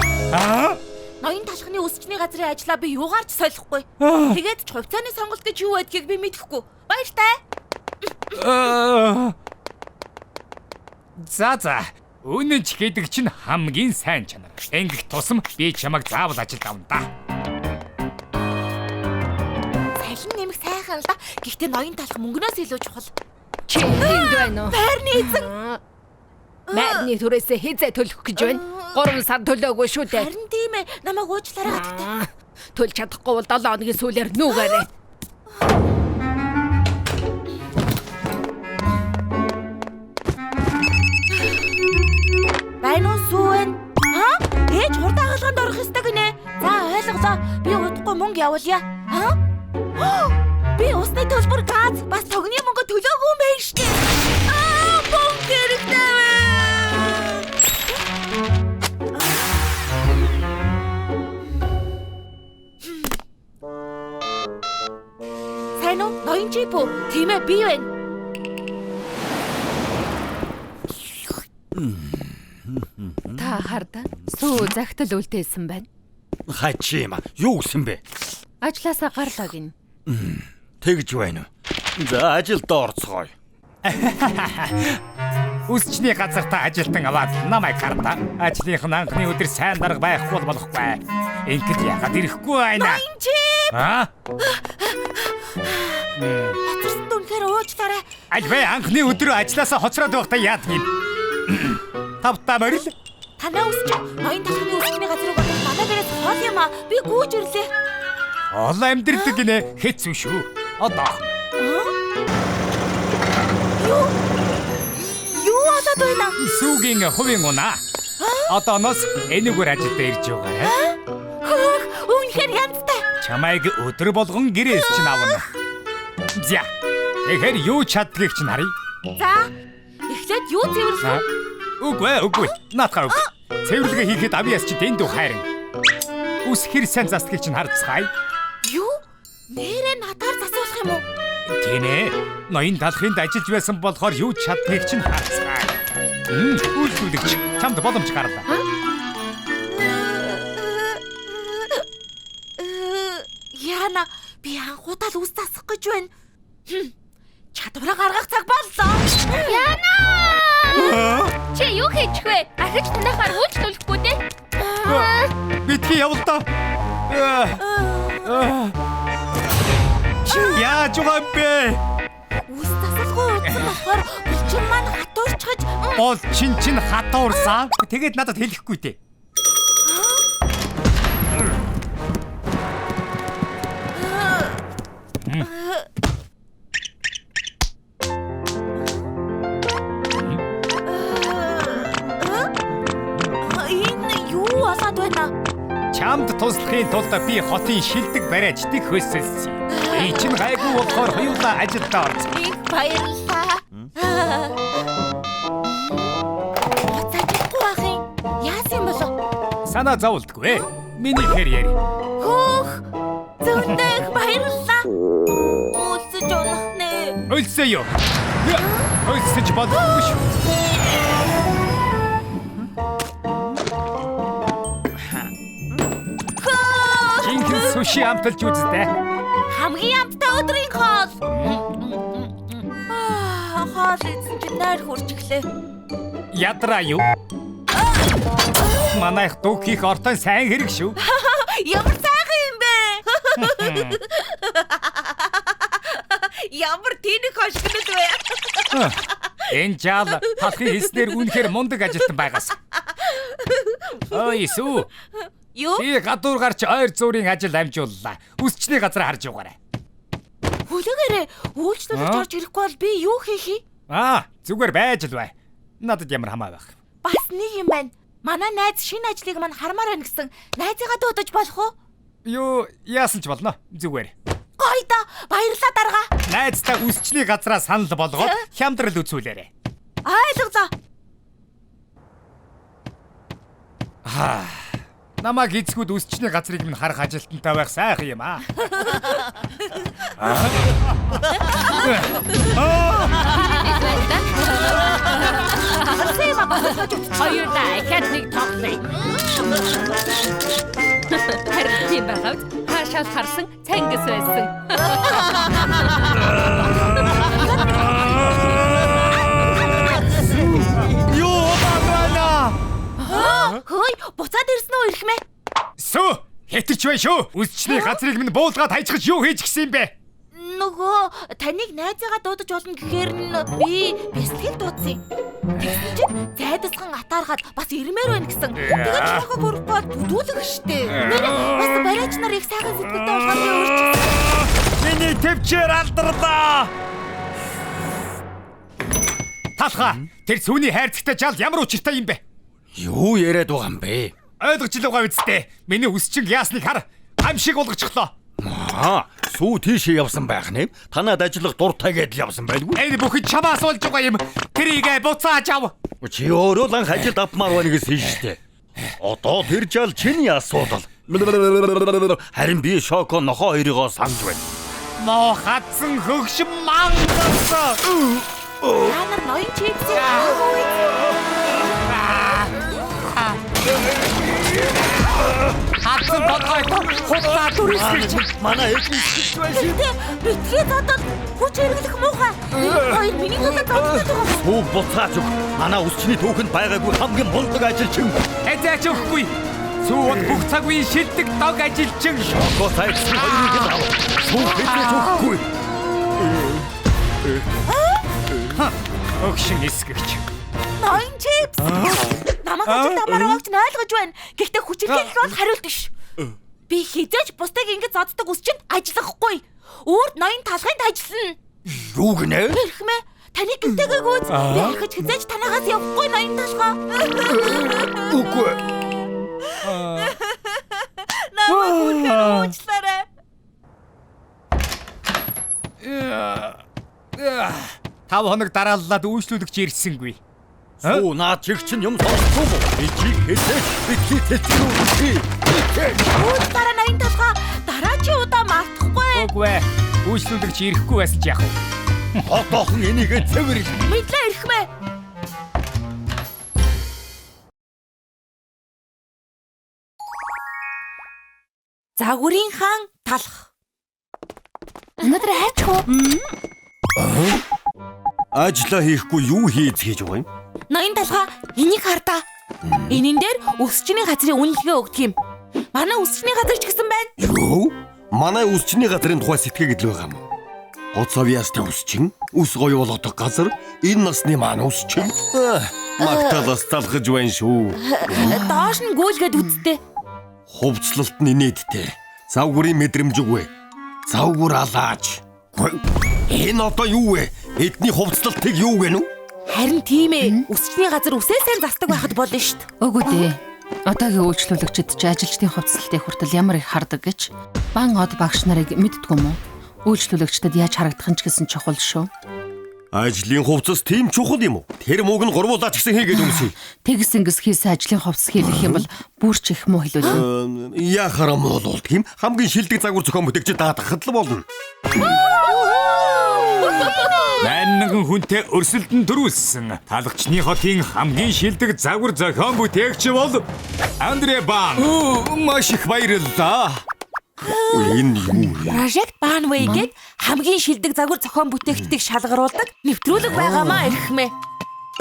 ноён талхны өсчний газрын ажлаа би юугаар ч солихгүй. Тэгээд ч хувьцааны сонголт гэж юу байдгийг би мэдэхгүй. Баяртай. За. Үнэн ч гэдэг чинь хамгийн сайн чанар. Ингэх тусам би чамайг заавал ажилд авна да. Салин нэмэх сайхан л да. Гэхдээ ноён талх мөнгнөөс илүү чухал. Чи энд байна уу? Байрны эзэн. Байрны түрээсээ хизээ төлөх гэж байна. 3 сар төлөөгүй шүү дээ. Харин тийм ээ. Намайг уучлаарай гадтай. Төлж чадахгүй бол 7 хоногийн сүүлээр нүгээрэй. Байна уу сүүн? Ээж хурдан хаалганд орох ёстой гинэ. За ойлголоо. Би удахгүй мөнгө явуулъя. Би усны төлбөр газ бас тогны мөнгө төлөөгүй юм байна штэ. Мөнгө хэрэгтэй. Сайн уу? Ноён чип үү? Тийм ээ, би байна. Та хардаа сүү захидал үлдээсэн байна. Хачи юм. Юу гэсэн бэ? Ажлаасаа гарлаа гин. Тэгж байна уу? За ажилд орцгоё. Үсчний газартаа ажилтан аваад намайг хардаа. Ажлынх нь анхны өдөр сайн дарга байхгүй болохгүй. Ингээд яагаад ирэхгүй байна? Ноён чип. Хацарсан дүнхээр уучлаарай. Аль бай анхны өдөр ажилласаа хоцроод байхдаа яадаг юм? Тавтаа морил. Танаа үсч ноён талхны үсчний газрыг бодож манай гэрээс хол юм аа. Би гүйж ирлээ. Олон амьдрдаг гинэ хэцүү шүү. Одоо. Юу болоод байна? Сүүгийн хувийн унаа. Одооноос энэгээр ажилдаа ирж байгаа. Үнэхээр янзтай. Чамайг өдөр болгон гэрээс чинь авна. За. Тэгэхээр юу чаддгийг чинь харъя. За. Эхлээд юу цэвэрлэх вэ? Үгүй. Наатахаа үгүй. Цэвэрлэгээ хийхэд авьяас чи дэндүү хайрын. Үс хэр сайн застгийг чинь харцгаая. Юу? Нэрээ надаар засуулах юм уу? Тийм ээ. Ноён талхынд ажиллаж байсан болохоор юу чаддгийг чинь харцгаая. Үйлдвэрлэгч чамд боломж гарлаа. Яна, би анхудаа л үс засах гэж байна. Чадвараа гаргах цаг боллоо. Яна! Чи юу хийчих вэ? Ахиж танахаар үйлчлүүлэхгүй дээ. Битгий явуулдаа. Чи яаж байгаа бэ? Үс засалгүй утсан болохоор булчин маань хатуурчгаж. Бол чин хатуурсан. Тэгээд надад хэлэхгүй дээ. Энэ юу болоод байна? Чамд туслахын тулд би хотын шилдэг бариач дэх хөсөлсөн. Би чинь гайгүй болохоор хоёулаа ажилдаа орсон. Их баярлалаа. Цаахгүй ахын. Яасан юм болов? Санаа зовлтгүй. Миний карьер. Хөөх. Зөвхөн баярлалаа. Уулзаж унах нэ. Өлсөө юу? Өлсөж болохгүй шүү. Jinkin суши амталж үзтээ. Хамгийн амттай өдрийн хоол. Хоол идсэн чинь найр хурж иглээ. Ядраа юу? Манайх дуг хийх ортон сайн хэрэг шүү. Ямар сайхан юм бэ? Ямар тэнэг хошгонод вэ? Энэ жаал талхын хийснээр үнэхээр мундаг ажилтан байгаас. Ой сүү. Юу? Би гадуур гарч ойр зуурын ажил амжууллаа. Үсчний газар харж яваарай. Хүлээгээрээ үйлчлүүлэгч орж ирэхгүй бол би юу хийх юм? Зүгээр байж л бай. Надад ямар хамаа байх. Бас нэг юм байна. Манай найз шинэ ажлыг мань хармаар байна гэсэн. Найзыгаа дуудаж болох уу? Юу яасан ч болно. Зүгээр. Гоё да. Баярлалаа дарга. Найзтай үсчний газраа санал болгоод хямдрал үзүүлээрэй. Ойлголоо. Намайг эзгүүд үсчний газрыг минь харах ажилтнтай байх сайхан юм аа. Хоёулаа ихэд нэг тоглоё. Харин тийм байгаад хаашаа харсан цангис байсан. Юу баана? Хөөе, буцаад ирсэн үү ирэх мэ? Сүү, хэтэрч бай шүү. Үсчний газрыг минь буулгаад хайчгаж юу хийж гисэн юм бэ? Нөгөө таныг найзыгаа дуудаж болно гэхээр нь би бэлтгэл дуудсан. Тэгсэн чинь зайдасхан атаархаад бас ирмээр байна гэсэн. Тэгээд чахаа бүрхгээд бүдүүлэг штэ. Бас бариач нар их сайхан сэтгэлтэй болгоны өөрч. Миний төвчээр алдарлаа. Талха, тэр сүүний хайрцагтай жал ямар учиртай юм бэ? Юу яриад байгаа юм бэ? Ойлгож л байгаа үсттэй. Миний үсчин яасныг хар. Гам шиг болгочихлоо. Сүү тийшээ явсан байх нэм. Танад ажиллах дуртай гэдэл явсан байлгүй. Энэ бүхэд чамаас болж байгаа юм. Тэрийг буцааж ав. Чи өөрөө л анх ажилд авмаар байна гэсэн штэ. Одоо тэр жал чиний асуудал. Харин би шоко нохоо хоёроо санаж байна. Ноо хатсан хөгшин мангас. Та нар ноён чипсээ хатсан бодгойто хутлаа дүрсгэж. Манай эцэг байна шүү. битгий задад хүч хэрэглэх муухай. Хоёр миний дулаан зовлоод байгаа. Сүү буцаач өг. Манай үсчний түүхэнд байгаагүй хамгийн мундаг ажилчин. Эзээч өгөхгүй. Сүүнд бүх цаг үеийн шилдэг дог ажилчин. Шоко сайдсан хоёрыг л ав. Сүү хэзээ өгөхгүй. Өгшин эсгэгч. Ноён чипс. Намайг ажилд амаар байгаач нь ойлгож байна. Гэхдээ хүчирхийлэх бол хариулт биш. Би хизээч бусдыг ингэж зоддог үсчинд ажиллахгүй. Өөрт ноён талхайд ажиллана. Юу гинэ? Хэрхмэ? Таны гинтэйг үз. Би ахиж хизээч танаагаас явахгүй ноён талхай. Үгүй. Намайг үнээр уучлаарай. 5 хоног дарааллаад үйлчлүүлэгч ирсэнгүй. Сүү наад чиг чин юм сонссон уу? Би чиг хэсэж битгий тэтгүү. Ууч дараа ноён талхай. Дараа чи удаа мартахгүй. Үгүй. Үйлчлүүлэгч ирэхгүй байсан ч яах вэ? Одоохон энийгээ цэвэрл. Мэдлээ ирхмэ. Загварын хаан талх. Өнөөдөр хайчих уу? Ажлаа хийхгүй юу хийж байгаа юм? Ноён талхай энийг хардаа. Энийн дээр өсчний газрын үнэлгээ өгдөг юм. Манай өсчний газар ч гэсэн байна. Юу? Манай үсчний газрын тухай сэтгэгээд л байгаа юм. Оцовьяастай үсчин, үс гоё болгодог газар, энэ насны маань үсчин. Магтаалаас талхаж байна шүү. Доош нь гүйлгээд үзтээ. Хувцлалт нь инээдтэй. Завгүрийн мэдрэмж үгүй. Завгүр алааж. Энэ одоо юу вэ? Эдний хувцлалтыг юу гэнэ үү? Харин тийм ээ. Өсчний газар үсээ сайн застдаг байхад болно шүү дээ. Үгүй дээ. Одоогийн үйлчлүүлэгчид ч ажилчдын хувцсалтыг хүртэл ямар их хардаг гэж бан од багш нарыг мэддгүй юм уу? Үйлчлүүлэгчдэд яаж харагдах нь ч гэсэн чухал шүү. Ажлын хувцас тийм чухал юм уу? Тэр мөг нь гурвуулаач гэсэн хийгээд өмсөе. Тэгс ингэс хийсэн ажлын хувцас хийх юм бол бүр ч их муу хэлүүлнэ. Яхаар муу бол тийм хамгийн шилдэг загвар зохион бүтээгчид даатгахад л болно. Маннан хүнтэй өрсөлдөн төрүүлсэн. Талагчны хотын хамгийн шилдэг загвар зохион бүтээгч бол Андре Бан. Маш их баярлалаа. Энэ юу? Project Banway гээд хамгийн шилдэг загвар зохион бүтээгчдийг шалгаруулдаг нэвтрүүлэг байгаамаа ирхмэ.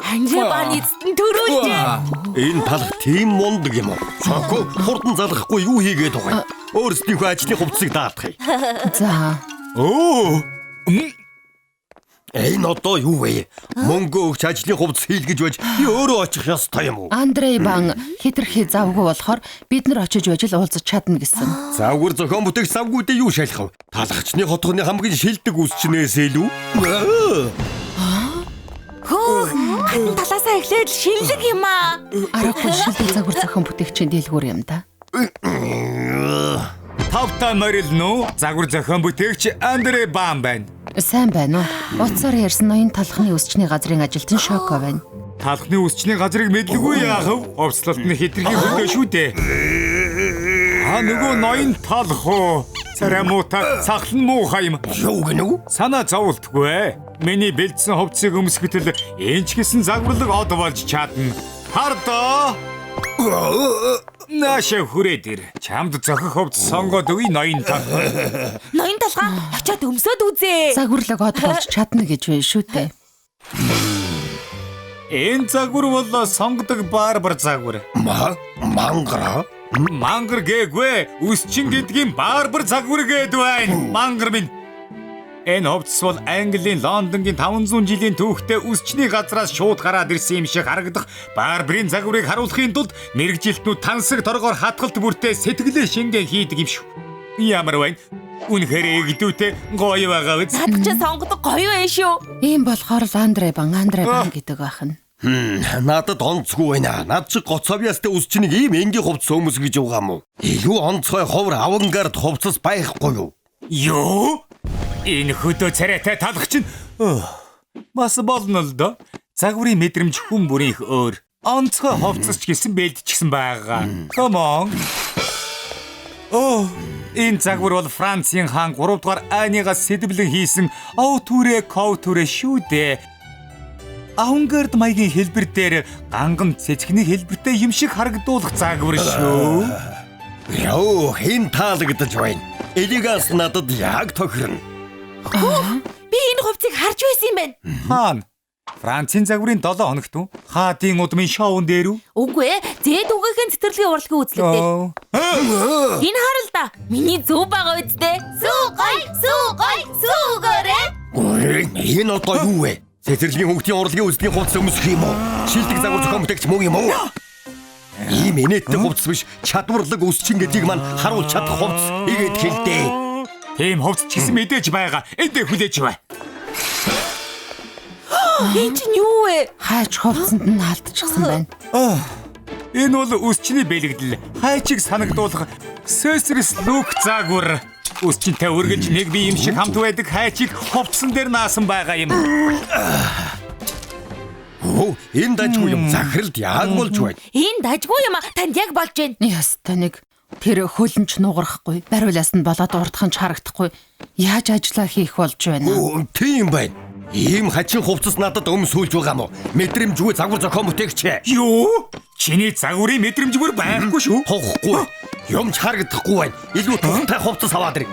Андре Бан эзэн төрүүлжээ. Энэ талх тийм мундаг юм уу? Шоко хурдан залгахгүй юу хийгээд байгаа юм? Өөрсдийнхөө ажлын хувцсыг даатгая. За. Энэ одоо юу вэ? Мөнгө өгч ажлын хувцас хийлгэж байж би өөрөө очих ёстой юм уу? Андрей Бан хэтэрхий завгүй болохоор бид нар очиж байж л уулзах чадна гэсэн. Завгар зохион бүтээгч завгуудыг юу шалгав? Талхачны хотгоны хамгийн шилдэг үсчнээс илүү. Хөө, хатан талаасаа эхлээд шинэлэг юм аа. Аргагүй шилдэг загвар зохион бүтээгчийн дэлгүүр юм да. Тавтай морилно. Загвар зохион бүтээгч Андрей Бан байна. Сайн байна уу? Уцаар ярьсан ноён талхны үсчний газрын ажилтан Шоко байна. Талхны үсчний газрыг мэдлгүй яахав? Овцлолтны хитрхи хөдөө шүү дээ. Нөгөө ноён талх уу? Царай муутай, сахлан муухай юм. Юу гэнэ? Санаа зовлтгүй. Миний бэлдсэн хувцсыг өмсгөтөл энэ ч гэсэн загварлаг од болж чадна. Хардаа. Наашаа хүрээд ир. Чамд зохих хувцс сонгоод өгье ноён талх. Ноён талхаа очиод өмсөд үзээ. Загварлаг од болж чадна гэж байна шүү дээ. Энэ загвар бол сонгодог барбар загвар. Мангара? Мангар гээгүй. Үсчин гэдгийн барбар загвар гээд байна. Мангар минь. Энэ хувцс бол Английн Лондонгийн 500 жилийн түүхтэй үсчний газраас шууд гараад ирсэн юм шиг харагдах барбарын загварыг харуулахын тулд мэрэгжилтнүүд тансаг торгоор хатгалт бүртээ сэтгэлээ шингэн хийдэг юм шүү. Ямар байна? Үнэхээр эгдүүтэй гоё байгаа биз? Над ч сонгодог гоё байна шүү. Ийм болохоор л Андрей Бан гэдэг байх нь. Надад онцгүй байна. Над чи гоцовьяастай үсчнийг ийм энгийн хувцас өмс гэж байгаа юм уу? Илүү онцгой ховор авангард хувцас байхгүй юу? Юу? Энэ хөдөө царайтай талх чинь бас болно л доо. Загварын мэдрэмж хүн бүрийнх өөр. Онцгой хувцас ч гэсэн бэлдчихсэн байгаа. Come on. Энэ загвар бол Францын хаан 3 дугаар Анигаас сэдвлэн хийсэн Outүрэ Ковтүрэ шүү дээ. Авангард маягийн хэлбэр дээр ганган цэцгний хэлбэртэй юм шиг харагдуулах загвар шүү. Яа, хин таалагдаж байна. Элиганс надад яг тохирно. Би энэ хувцсыг харж байсан юм байна. Хаан. Францын загварын 7 хоногт уу? Хаадын удмын шоун дээр үү? Үгүй ээ, зээд үгээхэн цэцэрлэгийн урлагийн үзлэгтэй. Энэ харал да. Миний зөв байгаа үсттэй. Сүүгээрээ. Энэ одоо юу вэ? Цэцэрлэгийн хөнгөтийн урлагийн үзлэгийн хувцас өмсөх юм уу? Шилдэг загвар зохион бүтээгч мөн юм уу? Ийм инээдтэй хувцас биш, чадварлаг үсчин гэдгийг маань харуулж чадах хувцас игээд хэлдэг. Тийм хувцас ч гэсэн мэдээж байгаа. Эндээ хүлээж бай. Энэ чинь юу вэ? Хаач хувцсанд нь алдчихсан байна. Энэ бол үсчний бэлэгдэл. Хайчиг санагдуулах Сөсрис лүк загвар. Үсчинтэй үргэлж нэг бие юм шиг хамт байдаг хайчиг хувцсан дээр наасан байгаа юм. Энэ дажгүй юм захиралд яг болж байна. Энэ дажгүй юм а танд яг болж байна. Яста нэг тэр хөлнч нугарахгүй, бариулаас нь болоод урдхан ч харагдахгүй. Яаж ажиллаа хийх болж байна? Тийм байна. Ийм хачин хувцас надад өмсүүлж байгаа мó. Мэдрэмжгүй загвар зохион бүтээгч. Юу? Чиний загварын мэдрэмжгүй байхгүй шүү. Тоххгүй. Юмч харагдахгүй байна. Илүү тухтай хувцас аваад ир.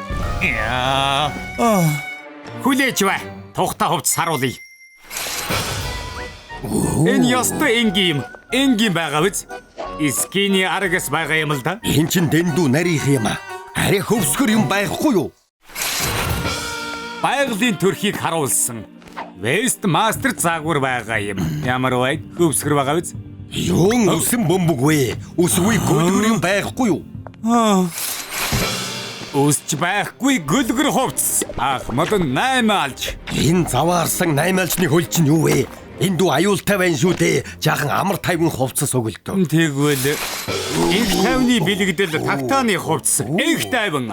Хүлээж бай. Тухтай хувцас харуулъя. Энэ ёстой энгийн байгаа биз? Скини аргас байгаа юм л да. Эн чин дэндүү нарийнх юм а. Арай хөвсгөр юм байхгүй юу? Байгалийн төрхийг харуулсан West Master загвар байгаа юм. Ямар вэ? Хөвсгөр байгаа биз? Юун өсөн бөмбөг вэ? Өсвүй гөлгөр юм байхгүй юу? Өсч байхгүй гөлгөр хувцас. Ахмад 8 алж. Энэ заваарсан 8 алжны хөл чинь юу вэ? Энд дүү аюултай байна шүү дээ. Жаахан амар тайван хувцас өгөлдөө. Тэгвэл их тайвны бэлэгдэл тагтааны хувцас. Их тайван.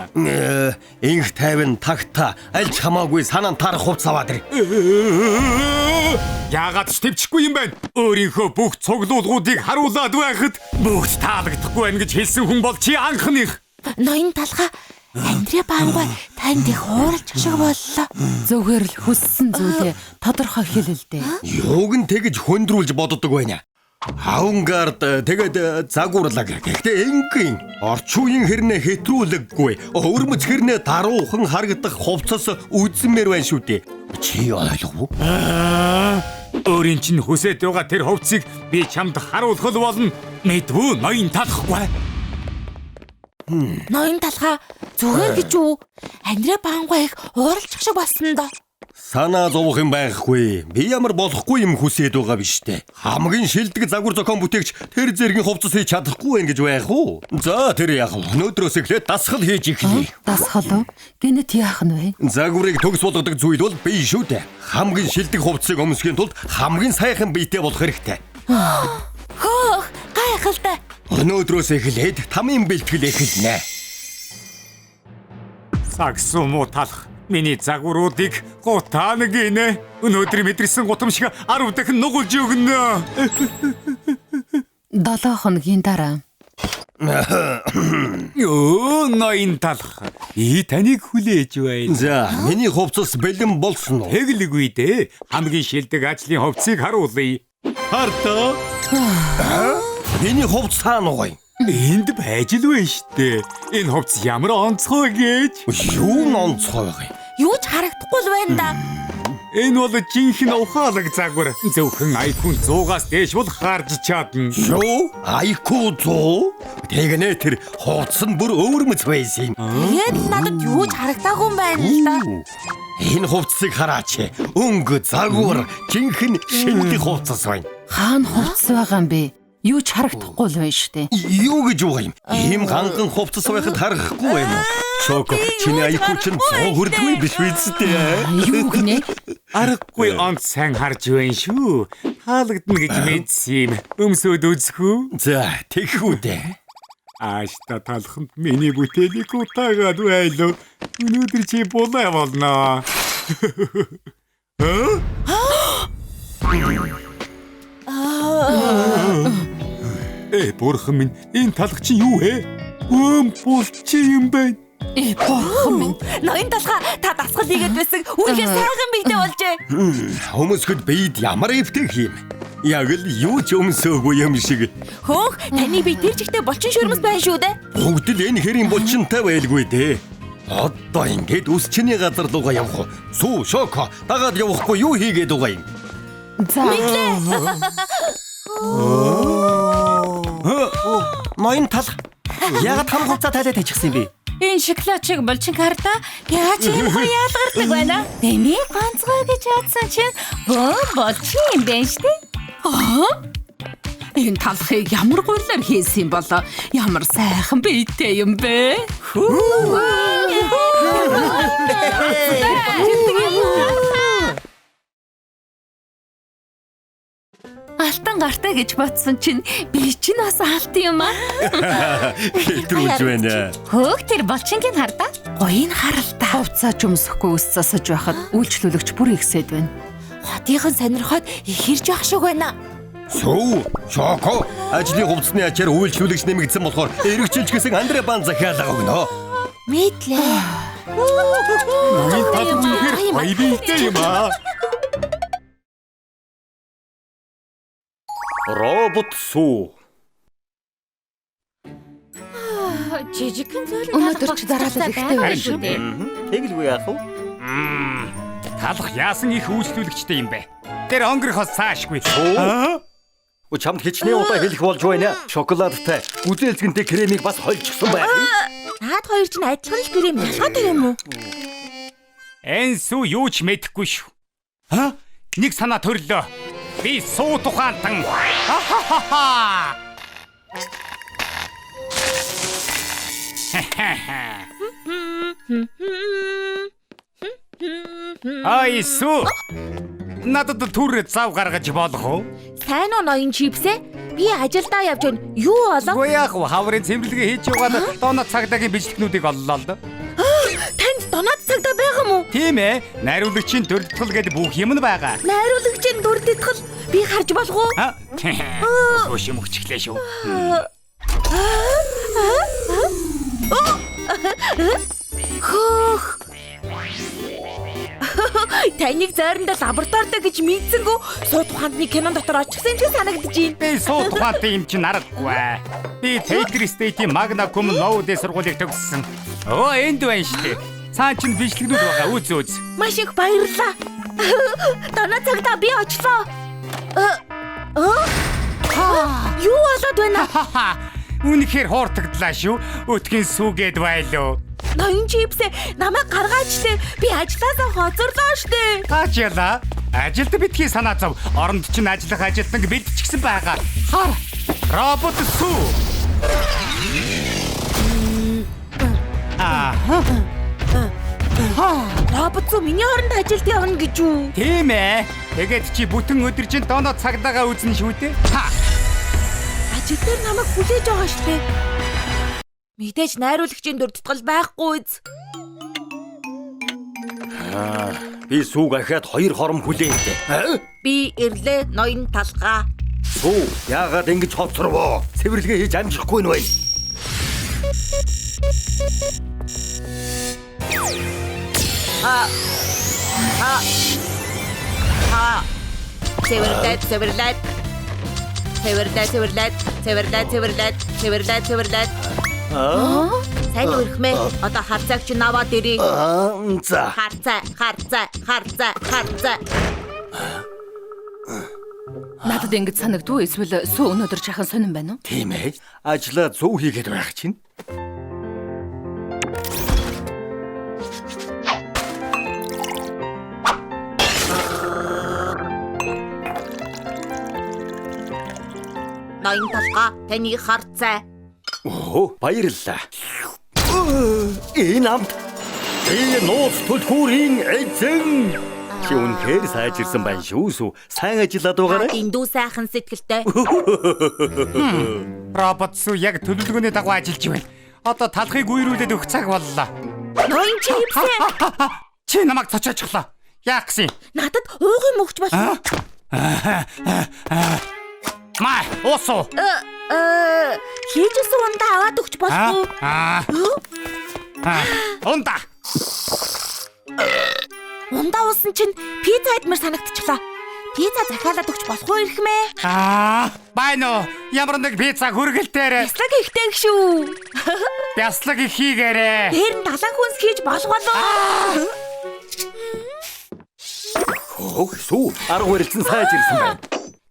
Их тайван тагта альж хамаагүй санаан тарах хувцас аваад ир. Яагаад ч төвчгүй юм байна? Өөрийнхөө бүх цуглуулгуудыг харуулад байхад бүгд таалагдахгүй байна гэж хэлсэн хүн бол чи анхных. Ноён талхаа Андрей Баангай танд их ууралж шиг боллоо. Зөвхөр л хүссэн зүйлээ тодорхой хэлэлдэ. Юуг нь тэгж хөндрүүлж боддог байна. Авангард тэгээд загварлаг. Гэхдээ энгийн орчин үеийн хэрнээ хэтрүүлэггүй. Өвөрмөц хэрнээ даруухан харагдах хувцас үзмээр байна шүү дээ. Чи ойлгов уу? Өөрийн чинь хүсэж байгаа тэр хувцсыг би чамд харуулах болно. Мэдвүү ноён талахгүй. Ноён талхаа зүгээр гэж үү? Андрей Баангай их ууралж шиг болсон доо. Санаа зовох юм байхгүй. Би ямар болохгүй юм хүсээд байгаа биш үү? Хамгийн шилдэг загвар зохион бүтээгч тэр зэргийн хувцас хийж чадахгүй байх гэж байх уу? За тэр яах вэ? Өнөөдрөөс эхлээд дасгал хийж эхлэе. Дасгал уу? Гэнэт яах нь вэ? Загварыг төгс болгодог зүйл бол бие шүү дээ. Хамгийн шилдэг хувцсыг өмсөхийн тулд хамгийн сайхан биетэй болох хэрэгтэй. Хөөх, гайхалтай. Өнөөдрөөс эхлээд тамийн бэлтгэл эхэлнэ. Саксу муу талах. Миний загваруудыг гутаана гинэ. Өнөөдөр мэдэрсэн гутамшиг 10 дахин нугуулж өгнө. 7 хоногийн дараа. Ёо, ноён талах. Таныг хүлээж байна. За, миний хувцас бэлэн болсон уу? Тэглэггүй дээ. Хамгийн шилдэг ажлын хувцсыг харуулъя. Хартаа. Миний хувцас хаана уу? Энд байж л байна штэ. Энэ хувцс ямар онцгой гэж. Юу онцгой вэ? Юу ч харагдахгүй л байна да. Энэ бол жинхэнэ ухаалаг загвар. Зөвхөн IQ 100-аас дээш бол харж чадна. Юу? IQ 100? Тэгнэ тэр хувцас нь бүр өвөрмөц байсан юм. Тэгээд надад юу ч харагдаагүй юм байна л да. Энэ хувцсыг хараач. Өнгө загвар жинхэнэ шилдэг хувцас байна. Хаана хувцас байгаа юм бэ? Юу ч харагдахгүй л байна штэ. Юу гэж байгаа юм? Ийм ганган хувцас байхад харахгүй байна уу? Шоко, чиний IQ чинь 100 хүрдэггүй биш үсттэй. Юу гинэ? Аргагүй онц сайн харж байна шүү. Хаалгадна гэж мэдсэн юм. Өмсөд үзэх үү? За, тэгхүү дээ. Аашта талханд миний бүтээлийг утаагаад байлоо. Өнөөдөр чи болоо болно. Бурхан минь, энэ талх чи юу вэ? Булчи юм байна. Бурхан минь. Ноён талха та дасгал хийгээд байсан. Үнэхээр сайхан биетэй болжээ. Хүмүүсэд биед ямар эвтэг юм? Яг л юу ч өмсөөгүй юм шиг. Хөөх, таны бие тэр жигтэй булчин шүрмэс байна шүү дээ. Бүгд л энэ хэрийн булчинтай байлгүй дээ. Одоо ингээд үсчний газар дуугаа явах уу? Сүү, Шоко, дагаад явахгүй юу хийгээд байгаа юм? За. Ноён тал. Ягаад хам хувцас тайлаад хийчихсэн юм бэ? Энэ шоколадчиг булчин карта яаж юм хоо яалгардаг байна? Тэмээ ганцгой гэж бодсон чинь булчин юм байна штэ. Энэ талхыг ямар гурлаар хийсэн болоо? Ямар сайхан биетэй юм бэ? Алтан гартаа гэж бодсон чинь би чинь бас алт юм аа. Хэтрүүлж байна. Хөөх тэр булчингийн хардаа. Гоён харалтай. Хувцаач өмсөхгүй ус засаж байхад үйлчлүүлэгч бүр ихсэд байна. Хотынхан сонирхоод ихэрж байх шиг байна. Сүү, Шоко, ажлын хувцсны ачаар үйлчлүүлэгч нэмэгдсэн болохоор эргэжүүлж гэсэн Андре бан захиалга өгнө. Мэдлээ. Ноён талх үнэхээр гоё биетэй юм аа. Робот сүү. Жижигхэн зүйл Өнөөдөр ч дараалал ихтэй байна шүү дээ. Тэгэлгүй яах вэ? Талх яасан их үйлчлүүлэгчтэй юм бэ? Тэр өнгөрөхөөс цаашгүй. Чамд хичнээн удаа хэлэх болж байна. Шоколадтай, үзээлцгэнтэй кремийг бас хольчихсан байх. Наад хоёр чинь адилхан л гэрээ ялгаатай юм уу? Энэ сүү юу ч мэдэхгүй шүү. Нэг санаа төрлөө. Би суу тухаантан. Ай сүү. Надад түр зав гаргаж болох уу? Сайн уу ноён чипсээ? Би ажилдаа явж байна. Юу болов? Үгүй яах вэ? Хаврын цэмэрлэгээ хийж яваад донод цагдаагийн бичлэгнүүдийг оллоо л да. Танд донод цагдаа байгаа мó? Тийм ээ. Найруулагчийн төрөлтгөл гэдэг бүх юм нь байгаа. Найруулагчийн дүрдэтгэл би харж болох уу? Хөөш юм өгчихлээ шүү. Хөөх. Таныг зайранда лабораторид гэж мэдсэнгүү суу тухайд нэг кинон дотор очихсан юм шиг санагдаж байна. Би суу тухайд юм чинь аргагүй. Би Taylor State-ийн Magna Cum Laude сургуулийг төгссөн. Энд байна шүү дээ. Цаан чинь бичлэгнүүд байгаа. Үз. Маш их баярлалаа. Донод цагдаа би очлоо. Юу болоод байна? Үнэхээр хууртагдлаа шүү. Өтгөн сүүгээд байлоо. Ноён чипс намайг гаргаач те. Би ажлаасаа хоцорлоо штэ. Таачаала. Ажилд битгий санаа зов. Оронд чинь ажиллах ажилтнаг бэлтчихсэн байгаа. Хар. Робот сүү. Робот сүү миний оронд ажилд явна гэж үү? Тийм ээ. Тэгээд чи бүтэн өдөр чинь доноо цагдаагаа үзнэ шүү дээ. Ажил дээр намайг хүлээж байгаа штэ. Мэдээж найруулагчийн дурдтгал байхгүй үз. Би сүүг ахаад 2 хором хүлээе. Би ирлээ ноён талхаа. Сүү яагаад ингэж хоцорвоо? Цэвэрлэгээ хийж амжихгүй нь вэ? Цэвэрлээд. Сайн үрхмээ. Одоо харцааг чи наваад ирээ. За. Харцаа. Надад ингэж санагдв эсвэл сүү өнөөдөр жахан сонирн байна уу? Тийм ээ. Ажлаа зөв хийгээд байх чинь. Ноён талхаа таны харцаа. Оо, баярлалаа. Энэ амт нууц түлхүүрийн эзэн. Чи үнэхээр сайжирсан байна шүү сүү. Сайн ажиллаад байгаарай. Эндүү сайхан сэтгэлтэй. Робот сүү яг төлөвлөгөөний дагуу ажиллаж байна. Одоо талхыг үерүүлээд өгөх цаг боллоо. Ноён чипс. Чи намайг цочоочлоо. Яах гэсэн? Надад уугын мөгч болсон. Маа, уусуу. Хийжсэн ундаа аваад өгч болох уу? Унда. Ундаа уусан чинь пицца идмэр санагдчихлаа. Пицца захиалаад өгч болох уу ирхмээ? Байна уу? Ямар нэг пицца хүргэлтээр. Бяслаг ихтэй шүү. Бяслаг их хийгээрээ. Тэр нь далайн хүнс хийж болох болоо. Хөө сүү арга барилсан сайжирсан байна.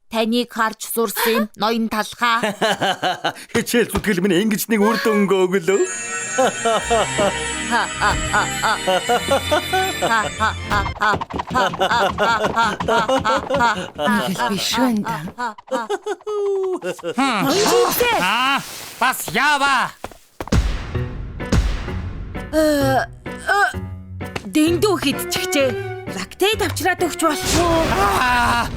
Таныг харж сурсан ноён талхаа. Хичээл зүтгэл минь ингэж нэг үр дүнгээ өглөө. Биш байна. Бас яава. Дэндүү хидчихжээ. Лактейд авчраад өгч болчихоо.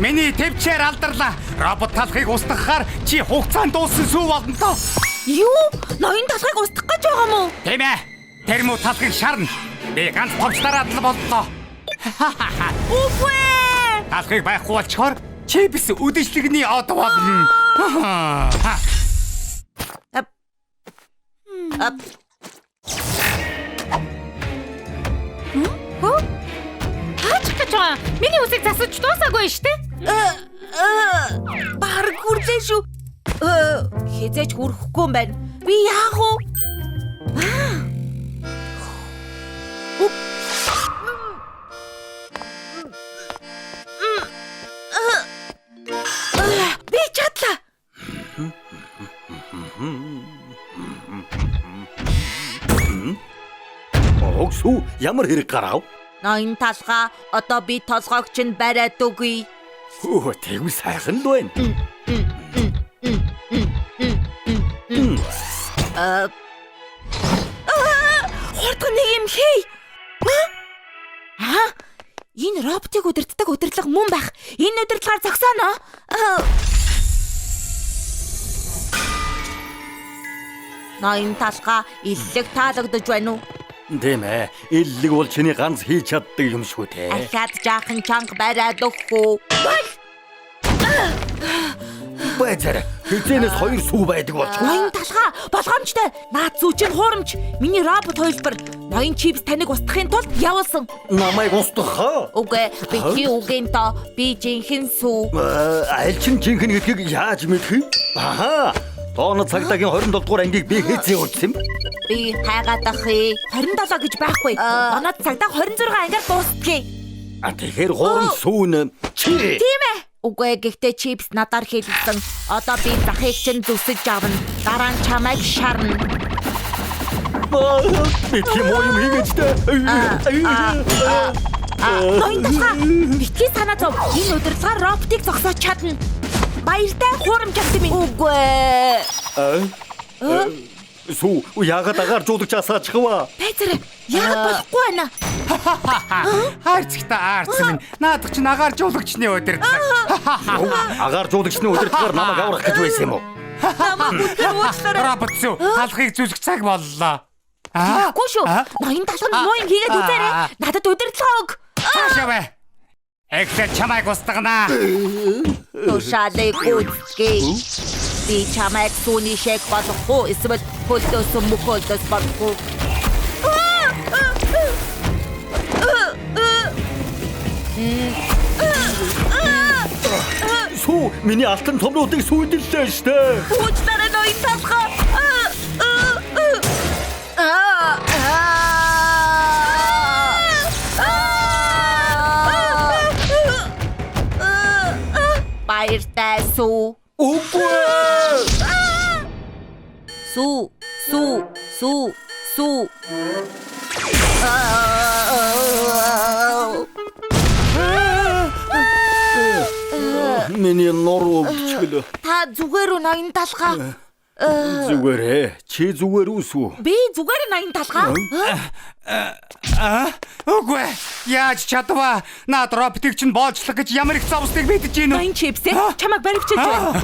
Миний төвчээр алдарлаа. Робот талхыг устгахаар чи хугацаанд дууссан сүү болно тоо. Юу? Ноён талхыг устгах гэж байгаа мó? Тийм ээ. Тэр муу талхыг шарна. Би ганц товчлараад л боллоо. Үгүй. Талхыг байхгүй болчоор чи бис үдэшлэгний од болно. Миний үсийг засаж дуусаагүй штэ. Бараг хүрлээ шүү. Хизээч хүрэхгүй юм байна. Би яах вэ? Би чадлаа. Огсуу ямар хэрэг гарав? Ноён талхаа одоо би толгойг чинь бариад өгье. Хөө тэгвэл сайхан л байна. Хурдхан нэг юм хий. Энэ роботыг удирддаг удирдлага мөн байх. Энэ удирдлагаар зогсооно. Ноён талхаа иллэг таалагдж байна уу? Тийм ээ. Иллэг бол чиний ганц хийж чаддаг юм шүү те. Ахаад жаахан чанга бариад өгөхгүй. Бэзэр хизэнээс 2 сүү байдаг болчих. Ноён талхаа болгоомжтой. Наад зүү чинь хуурамч. Миний робот хөлбөр. Ноён чипс таныг устгахын тулд явуулсан. Намайг устгах. Үгүй би чи үгийн то би жинхэнэ сүү. Аль чин жинхэнэ гэдгийг яаж мэдэх вэ? Аха. Дооно цагдаагийн 27 дугаар ангийг би хийцээ үзсэн. Би хайгаад ахъя. 27 гэж байхгүй. Доноод цагдаа 26 ангиар дуустгий. Тэгэхээр хуурам сүүн чи. Тийм ээ. Үгүй гэхдээ чипс надаар хэлсэн. Одоо би захыг чинь зүсэж авна. Дараа нь чамайг шарна. Би тийм юм хийгээч дээ. Ноён талхаа битгий санаа зов. Энэ удирдлагаар роботыг зогсоож чадна. Баяртай хуурамч авсан минь. Үгүй. Сүү яагаад агаржуулагч асаачхва? Петр, яагаад болохгүй байна? Хайрцагтаа аарцсан минь. Наадах чи агааржуулагчны удирдлага. Агаржуулагчны удирдлагаар намайг аврах гэж байсан юм уу? Намайг үтэр уучлаарай. Робот зүү халахыг зүлэх цаг боллоо. Үгүй шүү. Ноён талханд муу юм хийгээд үзээрэй. Надад удирдлага өг. Цаашаа бай. Эхлээд чамайг устгана. Тушаалыг үзье. Би чамайг сүүний шиг болох уу? Эсвэл хөлдөөс мөхөлдөөс болох уу? Сүү миний алтан томнуудыг сүйдэллээ штэ. Уучлаарай ноён талхаа. Баяртай сүү. Үгүй. Сүү. Миний нор өвчгөл. Та зүгээр үү ноён талхаа? Зүгээрээ. Чи зүгээр үсүү? Би зүгээр ноён талхаа. Үгүй. Яаж чадваа? Наад роботыг чинь боолчлох гэж ямар их зовсныг мэдэж гин үү? Ноён чипсээ чамайг баривчилж байна.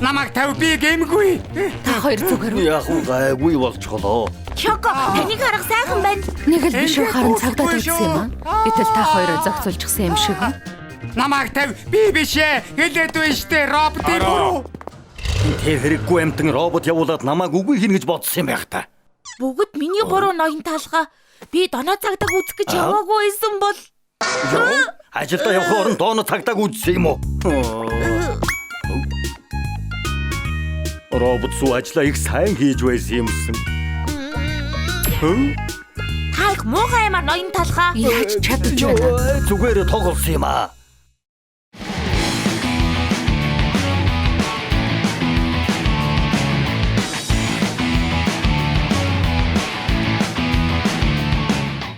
Намайг тав би гэмгүй. Та хоёр зүгээр үү? Яг уу гайгүй болчихлоо. Чоко, таныг харах сайхан байна. Нэг л биш үү харин цагдаад үзсэн юм аа. Гэтэл та хоёроо зохицуулчихсан юм шиг. Намайг тав би бишээ. Хэлээд байна штэ роботыг буруу. Тэ хэрэггүй амтан робот явуулаад намайг үгүй хийнэ гэж бодсон юм байх та. Бүгд миний буруу ноён талхаа. Би доноо цагдаа үзэх гэж яваагүй байсан бол Ажилдаа явах орон дооно цагдааг үзсэн юм уу? Робот суу ажлаа их сайн хийж байсан юмсан. та их муухай юм аа ноён талхаа. Яаж чадчих вэ? Зүгээр тоглосон юм аа.